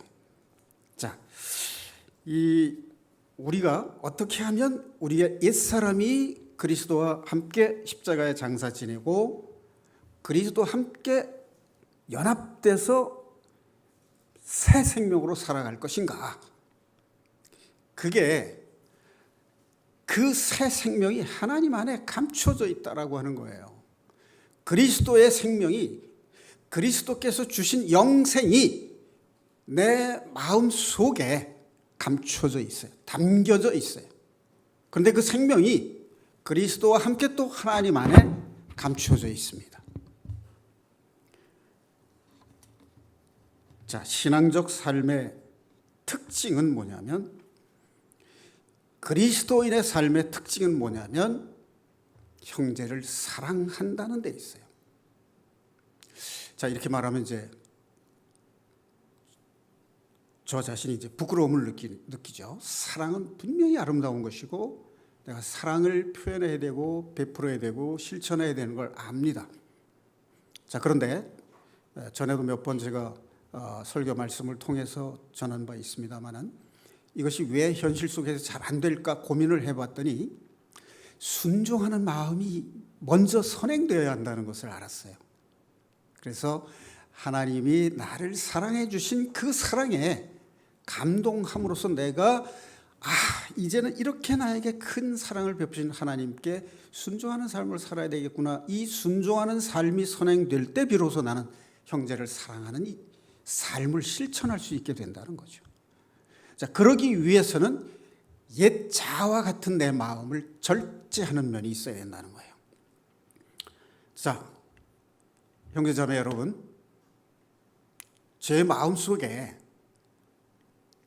자, 우리가 어떻게 하면 우리의 옛사람이 그리스도와 함께 십자가의 장사 지내고 그리스도와 함께 연합돼서 새 생명으로 살아갈 것인가? 그게 그 새 생명이 하나님 안에 감춰져 있다라고 하는 거예요. 그리스도의 생명이, 그리스도께서 주신 영생이 내 마음 속에 감춰져 있어요. 담겨져 있어요. 그런데 그 생명이 그리스도와 함께 또 하나님 안에 감춰져 있습니다. 자, 신앙적 삶의 특징은 뭐냐면, 그리스도인의 삶의 특징은 뭐냐면 형제를 사랑한다는 데 있어요. 자, 이렇게 말하면 이제 저 자신이 이제 부끄러움을 느끼죠. 사랑은 분명히 아름다운 것이고 내가 사랑을 표현해야 되고 베풀어야 되고 실천해야 되는 걸 압니다. 자, 그런데 전에도 몇 번 제가 설교 말씀을 통해서 전한 바 있습니다만은 이것이 왜 현실 속에서 잘 안 될까 고민을 해봤더니 순종하는 마음이 먼저 선행되어야 한다는 것을 알았어요. 그래서 하나님이 나를 사랑해 주신 그 사랑에 감동함으로써 내가 이제는 이렇게 나에게 큰 사랑을 베푸신 하나님께 순종하는 삶을 살아야 되겠구나. 이 순종하는 삶이 선행될 때 비로소 나는 형제를 사랑하는 이 삶을 실천할 수 있게 된다는 거죠. 자, 그러기 위해서는 옛 자아와 같은 내 마음을 절제하는 면이 있어야 된다는 거예요. 자, 형제자매 여러분, 제 마음속에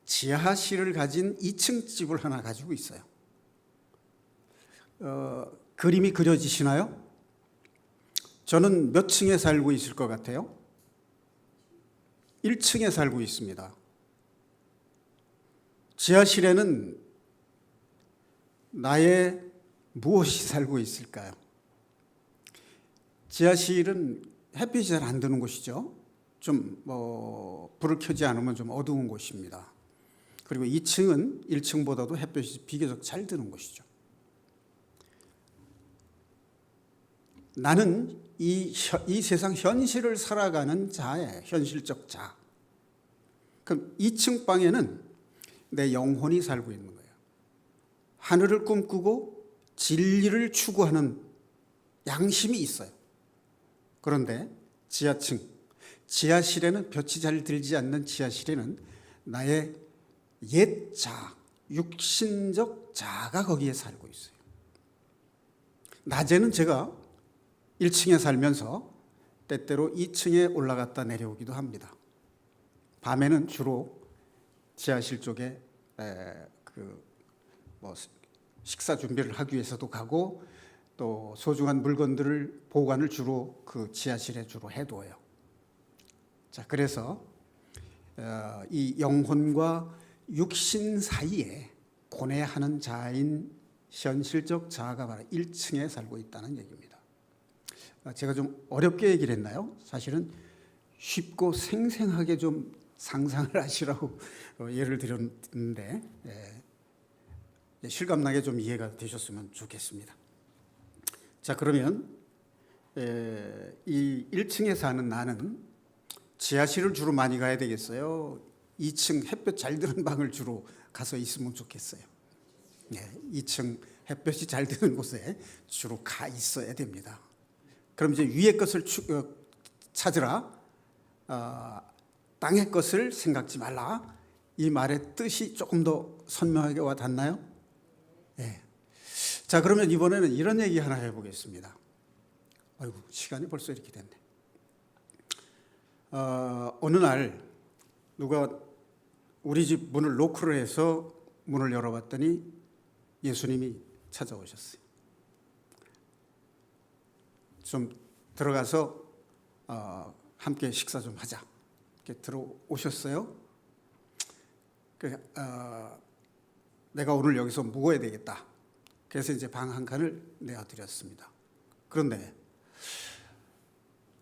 지하실을 가진 2층 집을 하나 가지고 있어요. 그림이 그려지시나요? 저는 몇 층에 살고 있을 것 같아요? 1층에 살고 있습니다. 지하실에는 나의 무엇이 살고 있을까요? 지하실은 햇빛이 잘 안 드는 곳이죠. 좀 불을 켜지 않으면 좀 어두운 곳입니다. 그리고 2층은 1층보다도 햇빛이 비교적 잘 드는 곳이죠. 나는 이 세상 현실을 살아가는 자예요. 현실적 자. 그럼 2층 방에는 내 영혼이 살고 있는 거예요. 하늘을 꿈꾸고 진리를 추구하는 양심이 있어요. 그런데 지하실에는 볕이 잘 들지 않는 지하실에는 나의 옛 자, 육신적 자가 거기에 살고 있어요. 낮에는 제가 1층에 살면서 때때로 2층에 올라갔다 내려오기도 합니다. 밤에는 주로 지하실 쪽에 식사 준비를 하기 위해서도 가고 또 소중한 물건들을 보관을 주로 그 지하실에 주로 해둬요. 자, 그래서 이 영혼과 육신 사이에 고뇌하는 자인 현실적 자아가 바로 1층에 살고 있다는 얘기입니다. 제가 좀 어렵게 얘기를 했나요? 사실은 쉽고 생생하게 좀 상상을 하시라고 예를 드렸는데 실감나게 좀 이해가 되셨으면 좋겠습니다. 자, 그러면 이 1층에 사는 나는 지하실을 주로 많이 가야 되겠어요? 2층 햇볕 잘 드는 방을 주로 가서 있으면 좋겠어요. 2층 햇볕이 잘 드는 곳에 주로 가 있어야 됩니다. 그럼 이제 위의 것을 찾으라, 땅의 것을 생각지 말라. 이 말의 뜻이 조금 더 선명하게 와 닿나요? 네. 자, 그러면 이번에는 이런 얘기 하나 해보겠습니다. 아이고, 시간이 벌써 이렇게 됐네. 어느 날 누가 우리 집 문을 노크를 해서 문을 열어봤더니 예수님이 찾아오셨어요. 좀 들어가서 함께 식사 좀 하자. 이렇게 들어오셨어요. 내가 오늘 여기서 묵어야 되겠다. 그래서 이제 방 한 칸을 내어드렸습니다. 그런데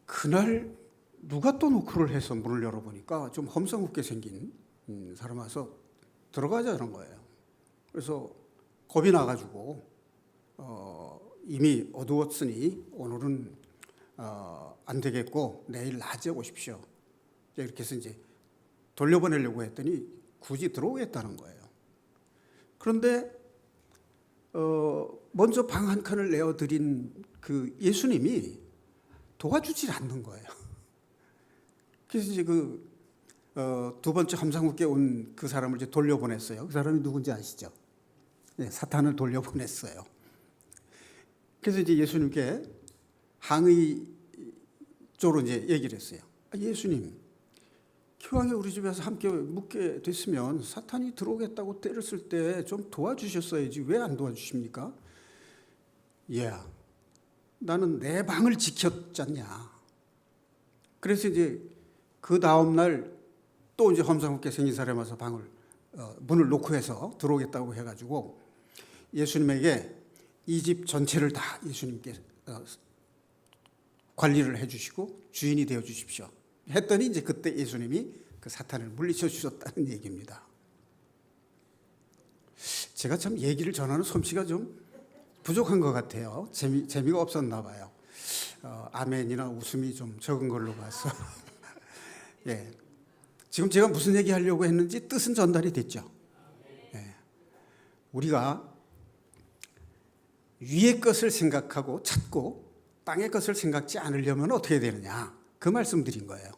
그날 누가 또 노크를 해서 문을 열어보니까 좀 험상궂게 생긴 사람 와서 들어가자는 거예요. 그래서 겁이 나가지고 이미 어두웠으니 오늘은 안 되겠고 내일 낮에 오십시오. 이렇게 해서 이제 돌려보내려고 했더니 굳이 들어오겠다는 거예요. 그런데 먼저 방 한 칸을 내어드린 그 예수님이 도와주질 않는 거예요. 그래서 이제 두 번째 험상궂게 온 그 사람을 이제 돌려보냈어요. 그 사람이 누군지 아시죠? 네, 사탄을 돌려보냈어요. 그래서 이제 예수님께 항의 쪽으로 이제 얘기를 했어요. 예수님, 기왕에 우리 집에서 함께 묵게 됐으면 사탄이 들어오겠다고 때렸을 때 좀 도와주셨어야지 왜 안 도와주십니까? 나는 내 방을 지켰잖냐. 그래서 이제 그 다음 날 또 이제 험상궂게 생긴 사람이 와서 문을 노크해서 들어오겠다고 해가지고 예수님에게 이 집 전체를 다 예수님께 관리를 해주시고 주인이 되어 주십시오. 했더니 이제 그때 예수님이 그 사탄을 물리쳐 주셨다는 얘기입니다. 제가 참 얘기를 전하는 솜씨가 좀 부족한 것 같아요. 재미가 없었나 봐요. 아멘이나 웃음이 좀 적은 걸로 봐서. 예. 지금 제가 무슨 얘기 하려고 했는지 뜻은 전달이 됐죠. 예. 우리가 위의 것을 생각하고 찾고 땅의 것을 생각지 않으려면 어떻게 되느냐. 그 말씀 드린 거예요.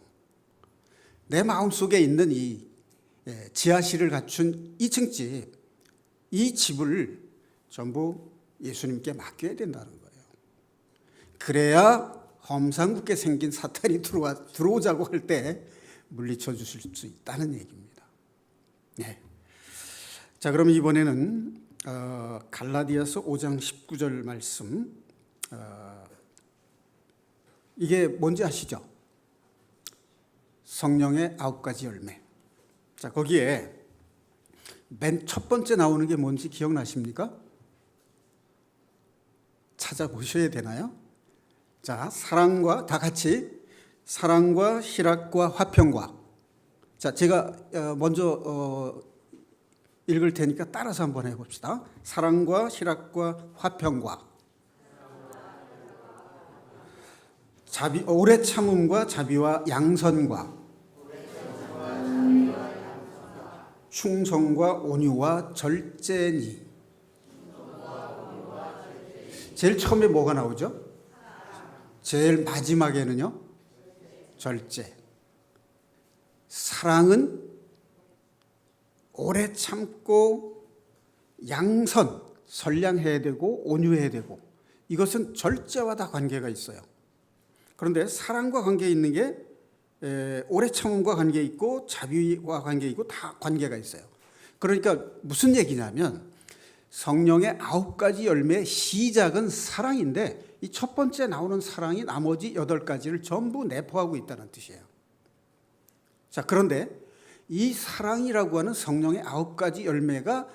내 마음속에 있는 이 지하실을 갖춘 2층 집, 이 집을 전부 예수님께 맡겨야 된다는 거예요. 그래야 험상궂게 생긴 사탄이 들어오자고 할 때 물리쳐 주실 수 있다는 얘기입니다. 네. 자, 그럼 이번에는 갈라디아서 5장 19절 말씀, 이게 뭔지 아시죠? 성령의 9가지 열매. 자, 거기에 맨 첫 번째 나오는 게 뭔지 기억나십니까? 찾아보셔야 되나요? 자, 사랑과, 다 같이 사랑과 희락과 화평과. 자, 제가 먼저 읽을 테니까 따라서 한번 해봅시다. 사랑과 희락과 화평과 오래 참음과 자비와 양선과 충성과 온유와 절제니. 제일 처음에 뭐가 나오죠? 제일 마지막에는요? 절제. 사랑은 오래 참고 양선, 선량해야 되고 온유해야 되고, 이것은 절제와 다 관계가 있어요. 그런데 사랑과 관계 있는 게 오래 참음과 관계 있고 자비와 관계 있고 다 관계가 있어요. 그러니까 무슨 얘기냐면 성령의 9가지 열매의 시작은 사랑인데 이 첫 번째 나오는 사랑이 나머지 8가지를 전부 내포하고 있다는 뜻이에요. 자, 그런데 이 사랑이라고 하는 성령의 9가지 열매가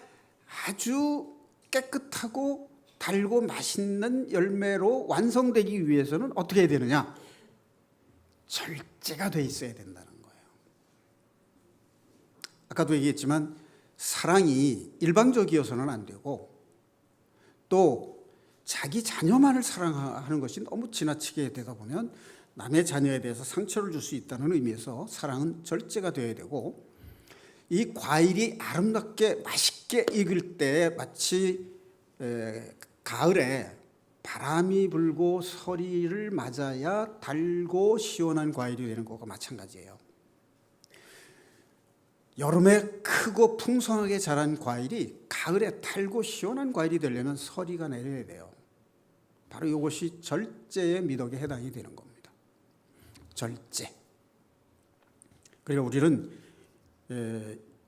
아주 깨끗하고 달고 맛있는 열매로 완성되기 위해서는 어떻게 해야 되느냐? 절제가 돼 있어야 된다는 거예요. 아까도 얘기했지만 사랑이 일방적이어서는 안 되고, 또 자기 자녀만을 사랑하는 것이 너무 지나치게 되다 보면 남의 자녀에 대해서 상처를 줄 수 있다는 의미에서 사랑은 절제가 되어야 되고, 이 과일이 아름답게 맛있게 익을 때 마치 가을에 바람이 불고 서리를 맞아야 달고 시원한 과일이 되는 것과 마찬가지예요. 여름에 크고 풍성하게 자란 과일이 가을에 달고 시원한 과일이 되려면 서리가 내려야 돼요. 바로 이것이 절제의 미덕에 해당이 되는 겁니다. 절제. 그러니까 우리는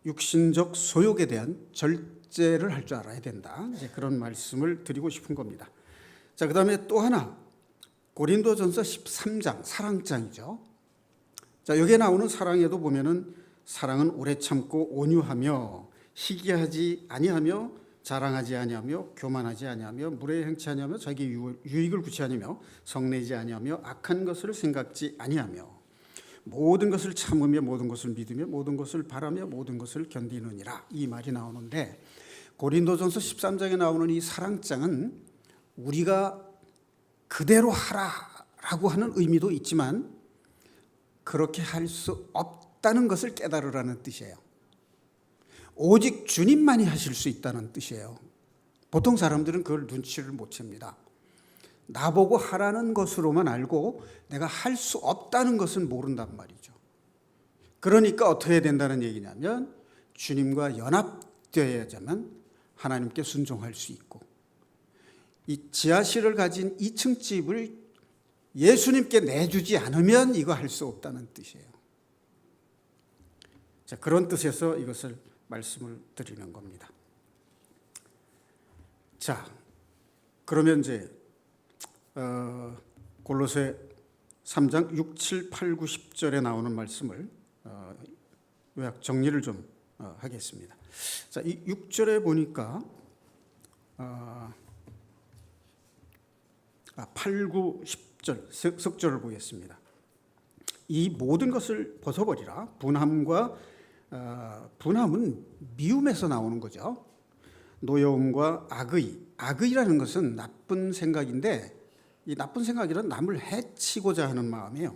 육신적 소욕에 대한 절제를 할 줄 알아야 된다. 이제 그런 말씀을 드리고 싶은 겁니다. 자, 그 다음에 또 하나, 고린도전서 13장, 사랑장이죠. 자, 여기에 나오는 사랑에도 보면은 사랑은 오래 참고 온유하며 희귀하지 아니하며 자랑하지 아니하며 교만하지 아니하며 무례 행치 아니하며 자기 유익을 구치 아니하며 성내지 아니하며 악한 것을 생각지 아니하며 모든 것을 참으며 모든 것을 믿으며 모든 것을 바라며 모든 것을 견디느니라, 이 말이 나오는데, 고린도전서 13장에 나오는 이 사랑장은 우리가 그대로 하라라고 하는 의미도 있지만 그렇게 할 수 없다는 것을 깨달으라는 뜻이에요. 오직 주님만이 하실 수 있다는 뜻이에요. 보통 사람들은 그걸 눈치를 못 챕니다. 나보고 하라는 것으로만 알고 내가 할 수 없다는 것은 모른단 말이죠. 그러니까 어떻게 해야 된다는 얘기냐면, 주님과 연합되어야지만 하나님께 순종할 수 있고, 이 지하실을 가진 2층 집을 예수님께 내주지 않으면 이거 할 수 없다는 뜻이에요. 자, 그런 뜻에서 이것을 말씀을 드리는 겁니다. 자, 그러면 이제 골로새 3장 6, 7, 8, 9, 10절에 나오는 말씀을 요약 정리를 좀 하겠습니다. 자, 이 6절에 보니까 8, 9, 10절 석절을 보겠습니다. 이 모든 것을 벗어버리라. 분함은 미움에서 나오는 거죠. 노여움과 악의라는 것은 나쁜 생각인데, 이 나쁜 생각이란 남을 해치고자 하는 마음이에요.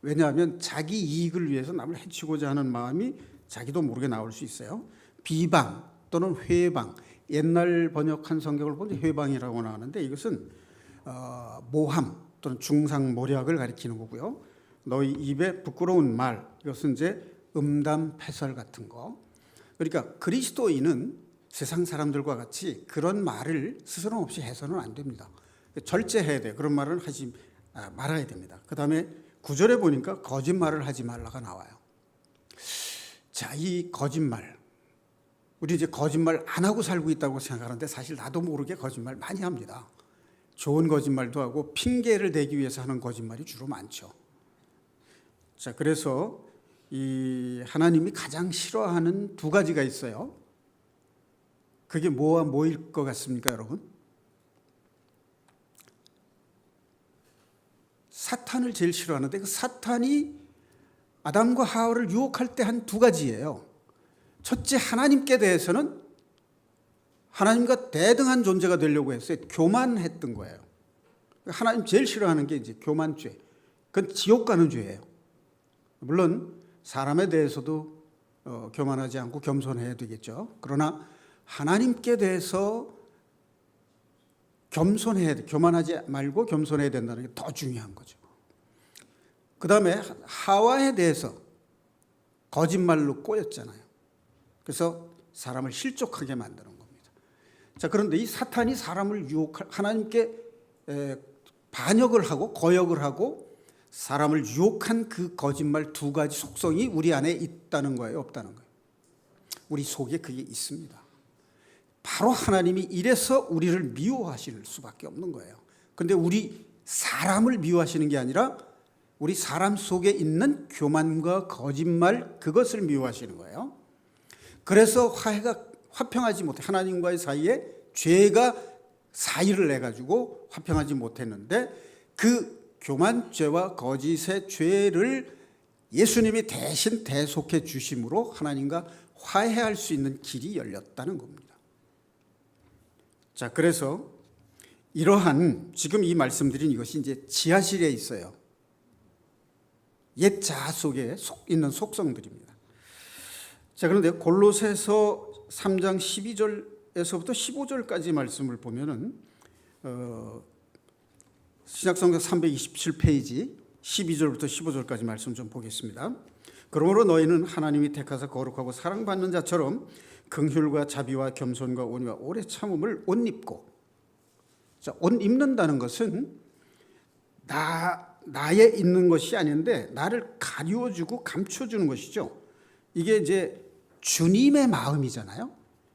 왜냐하면 자기 이익을 위해서 남을 해치고자 하는 마음이 자기도 모르게 나올 수 있어요. 비방 또는 회방, 옛날 번역한 성경을 보면 회방이라고 나오는데, 이것은 모함 또는 중상모략을 가리키는 거고요. 너희 입에 부끄러운 말, 이것은 이제 음담 패설 같은 거. 그러니까 그리스도인은 세상 사람들과 같이 그런 말을 스스럼 없이 해서는 안 됩니다. 절제해야 돼요. 그런 말을 하지 말아야 됩니다. 그 다음에 9절에 보니까 거짓말을 하지 말라가 나와요. 자, 이 거짓말, 우리 이제 거짓말 안 하고 살고 있다고 생각하는데 사실 나도 모르게 거짓말 많이 합니다. 좋은 거짓말도 하고 핑계를 대기 위해서 하는 거짓말이 주로 많죠. 자, 그래서 이 하나님이 가장 싫어하는 두 가지가 있어요. 그게 뭐와 뭐일 것 같습니까, 여러분? 사탄을 제일 싫어하는데, 그 사탄이 아담과 하와를 유혹할 때 한 두 가지예요. 첫째, 하나님께 대해서는 하나님과 대등한 존재가 되려고 했어요. 교만했던 거예요. 하나님 제일 싫어하는 게 이제 교만죄. 그건 지옥 가는 죄예요. 물론 사람에 대해서도 교만하지 않고 겸손해야 되겠죠. 그러나 하나님께 대해서 겸손해야 돼. 교만하지 말고 겸손해야 된다는 게 더 중요한 거죠. 그 다음에 하와에 대해서 거짓말로 꼬였잖아요. 그래서 사람을 실족하게 만드는 겁니다. 자, 그런데 이 사탄이 사람을 하나님께 반역을 하고 거역을 하고 사람을 유혹한 그 거짓말 두 가지 속성이 우리 안에 있다는 거예요, 없다는 거예요? 우리 속에 그게 있습니다. 바로 하나님이 이래서 우리를 미워하실 수밖에 없는 거예요. 그런데 우리 사람을 미워하시는 게 아니라 우리 사람 속에 있는 교만과 거짓말, 그것을 미워하시는 거예요. 그래서 화평하지 못해, 하나님과의 사이에 죄가 사이를 내가지고 화평하지 못했는데, 그 교만죄와 거짓의 죄를 예수님이 대신 대속해 주심으로 하나님과 화해할 수 있는 길이 열렸다는 겁니다. 자, 그래서 이러한 지금 이 말씀드린 이것이 이제 지하실에 있어요. 옛 자아 속에 있는 속성들입니다. 자, 그런데 골로새서 3장 12절에서부터 15절까지 말씀을 보면은 신약성경 327페이지 12절부터 15절까지 말씀 좀 보겠습니다. 그러므로 너희는 하나님이 택하사 거룩하고 사랑받는 자처럼 긍휼과 자비와 겸손과 온유와 오래 참음을 옷 입고, 자, 옷 입는다는 것은 나에 있는 것이 아닌데 나를 가리워주고 감춰주는 것이죠. 이게 이제 주님의 마음이잖아요.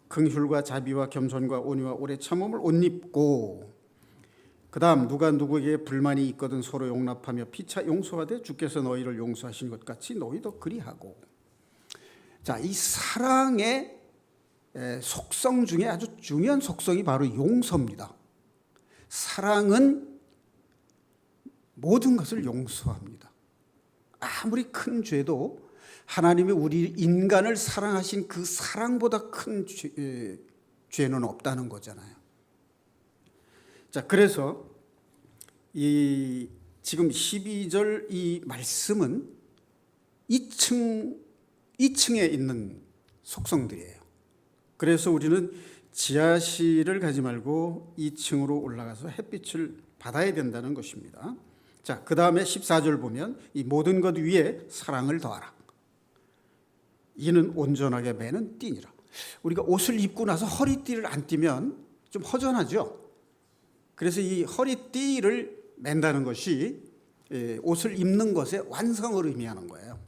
긍휼과 자비와 겸손과 온유와 오래 참음을 옷 입고, 그 다음 누가 누구에게 불만이 있거든 서로 용납하며 피차 용서하되 주께서 너희를 용서하신 것 같이 너희도 그리하고. 자, 이 사랑의 속성 중에 아주 중요한 속성이 바로 용서입니다. 사랑은 모든 것을 용서합니다. 아무리 큰 죄도 하나님이 우리 인간을 사랑하신 그 사랑보다 큰 죄는 없다는 거잖아요. 자, 그래서 이 지금 12절 이 말씀은 2층에 있는 속성들이에요. 그래서 우리는 지하실을 가지 말고 2층으로 올라가서 햇빛을 받아야 된다는 것입니다. 자, 그 다음에 14절 보면 이 모든 것 위에 사랑을 더하라. 이는 온전하게 매는 띠니라. 우리가 옷을 입고 나서 허리띠를 안 띠면 좀 허전하죠. 그래서 이 허리띠를 맨다는 것이 옷을 입는 것의 완성을 의미하는 거예요.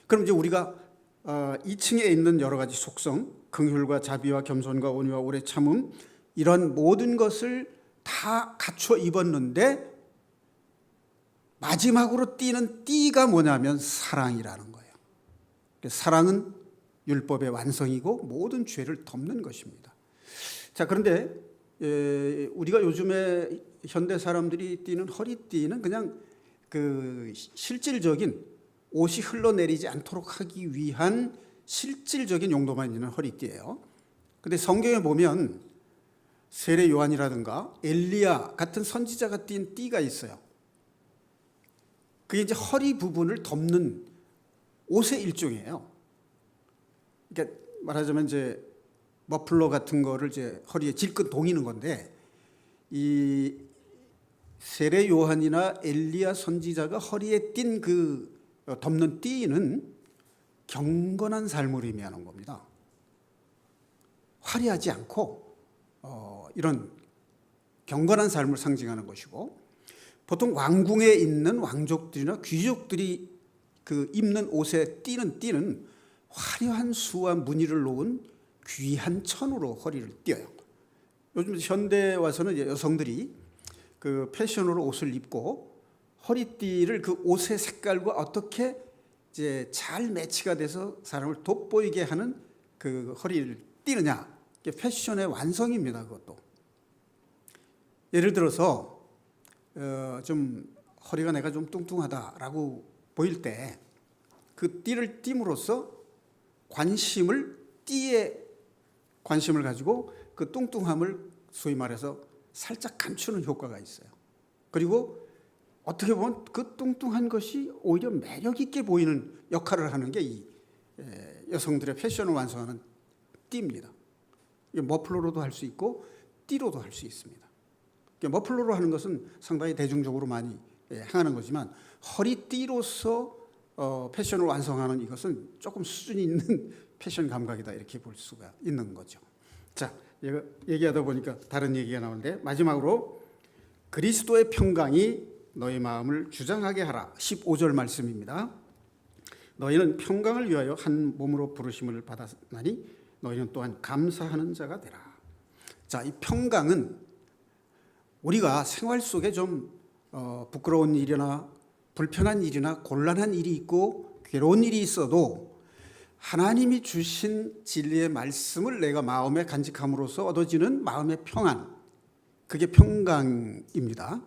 그럼 이제 우리가 2층에 있는 여러 가지 속성, 긍휼과 자비와 겸손과 온유와 오래 참음, 이런 모든 것을 다 갖춰 입었는데 마지막으로 띠는 띠가 뭐냐면 사랑이라는 거예요. 사랑은 율법의 완성이고 모든 죄를 덮는 것입니다. 자, 그런데 우리가 요즘에 현대 사람들이 띠는 허리띠는 그냥 그 실질적인 옷이 흘러내리지 않도록 하기 위한 실질적인 용도만 있는 허리띠예요. 근데 성경에 보면 세례 요한이라든가 엘리야 같은 선지자가 띈 띠가 있어요. 그게 이제 허리 부분을 덮는 옷의 일종이에요. 그러니까 말하자면 이제 머플러 같은 거를 이제 허리에 질끈 동이는 건데, 이 세례 요한이나 엘리야 선지자가 허리에 띈 그 덮는 띠는 경건한 삶을 의미하는 겁니다. 화려하지 않고 이런 경건한 삶을 상징하는 것이고, 보통 왕궁에 있는 왕족들이나 귀족들이 그 입는 옷에 띠는 띠는 화려한 수와 무늬를 놓은 귀한 천으로 허리를 띄어요. 요즘 현대에 와서는 여성들이 그 패션으로 옷을 입고 허리띠를 그 옷의 색깔과 어떻게 이제 잘 매치가 돼서 사람을 돋보이게 하는 그 허리를 띠느냐, 이게 패션의 완성입니다. 그것도 예를 들어서 좀 허리가 내가 좀 뚱뚱하다라고 보일 때 그 띠를 띠므로써 띠에 관심을 가지고 그 뚱뚱함을 소위 말해서 살짝 감추는 효과가 있어요. 그리고 어떻게 보면 그 뚱뚱한 것이 오히려 매력 있게 보이는 역할을 하는 게 이 여성들의 패션을 완성하는 띠입니다. 머플러로도 할 수 있고 띠로도 할 수 있습니다. 머플러로 하는 것은 상당히 대중적으로 많이 행하는 거지만 허리띠로서 패션을 완성하는 이것은 조금 수준이 있는 패션 감각이다, 이렇게 볼 수가 있는 거죠. 자, 얘기하다 보니까 다른 얘기가 나오는데, 마지막으로 그리스도의 평강이 너희 마음을 주장하게 하라. 15절 말씀입니다. 너희는 평강을 위하여 한 몸으로 부르심을 받았나니 너희는 또한 감사하는 자가 되라. 자, 이 평강은 우리가 생활 속에 좀 부끄러운 일이나 불편한 일이나 곤란한 일이 있고 괴로운 일이 있어도 하나님이 주신 진리의 말씀을 내가 마음에 간직함으로써 얻어지는 마음의 평안, 그게 평강입니다.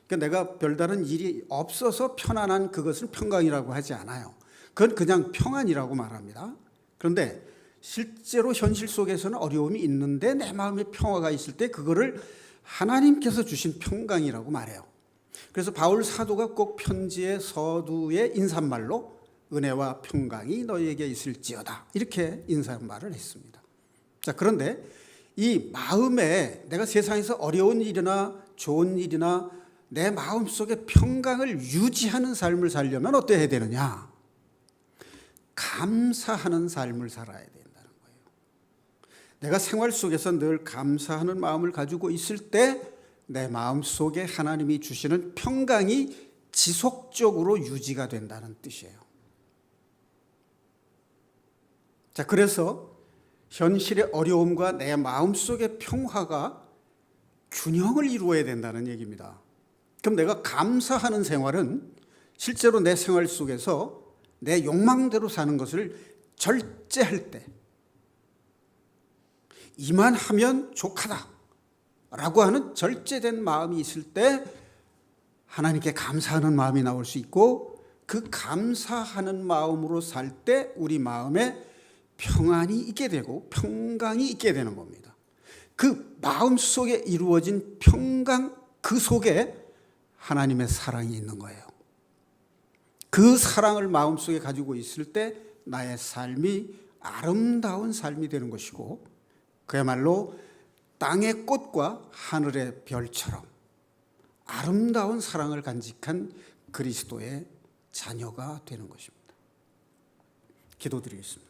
그러니까 내가 별다른 일이 없어서 편안한 그것을 평강이라고 하지 않아요. 그건 그냥 평안이라고 말합니다. 그런데 실제로 현실 속에서는 어려움이 있는데 내 마음에 평화가 있을 때 그거를 하나님께서 주신 평강이라고 말해요. 그래서 바울 사도가 꼭 편지의 서두의 인사말로 은혜와 평강이 너희에게 있을지어다, 이렇게 인사말을 했습니다. 자, 그런데 이 마음에 내가 세상에서 어려운 일이나 좋은 일이나 내 마음속에 평강을 유지하는 삶을 살려면 어떻게 해야 되느냐? 감사하는 삶을 살아야 된다는 거예요. 내가 생활 속에서 늘 감사하는 마음을 가지고 있을 때 내 마음속에 하나님이 주시는 평강이 지속적으로 유지가 된다는 뜻이에요. 자, 그래서 현실의 어려움과 내 마음속의 평화가 균형을 이루어야 된다는 얘기입니다. 그럼 내가 감사하는 생활은 실제로 내 생활 속에서 내 욕망대로 사는 것을 절제할 때, 이만하면 족하다라고 하는 절제된 마음이 있을 때 하나님께 감사하는 마음이 나올 수 있고, 그 감사하는 마음으로 살 때 우리 마음에 평안이 있게 되고 평강이 있게 되는 겁니다. 그 마음 속에 이루어진 평강, 그 속에 하나님의 사랑이 있는 거예요. 그 사랑을 마음속에 가지고 있을 때 나의 삶이 아름다운 삶이 되는 것이고, 그야말로 땅의 꽃과 하늘의 별처럼 아름다운 사랑을 간직한 그리스도의 자녀가 되는 것입니다. 기도드리겠습니다.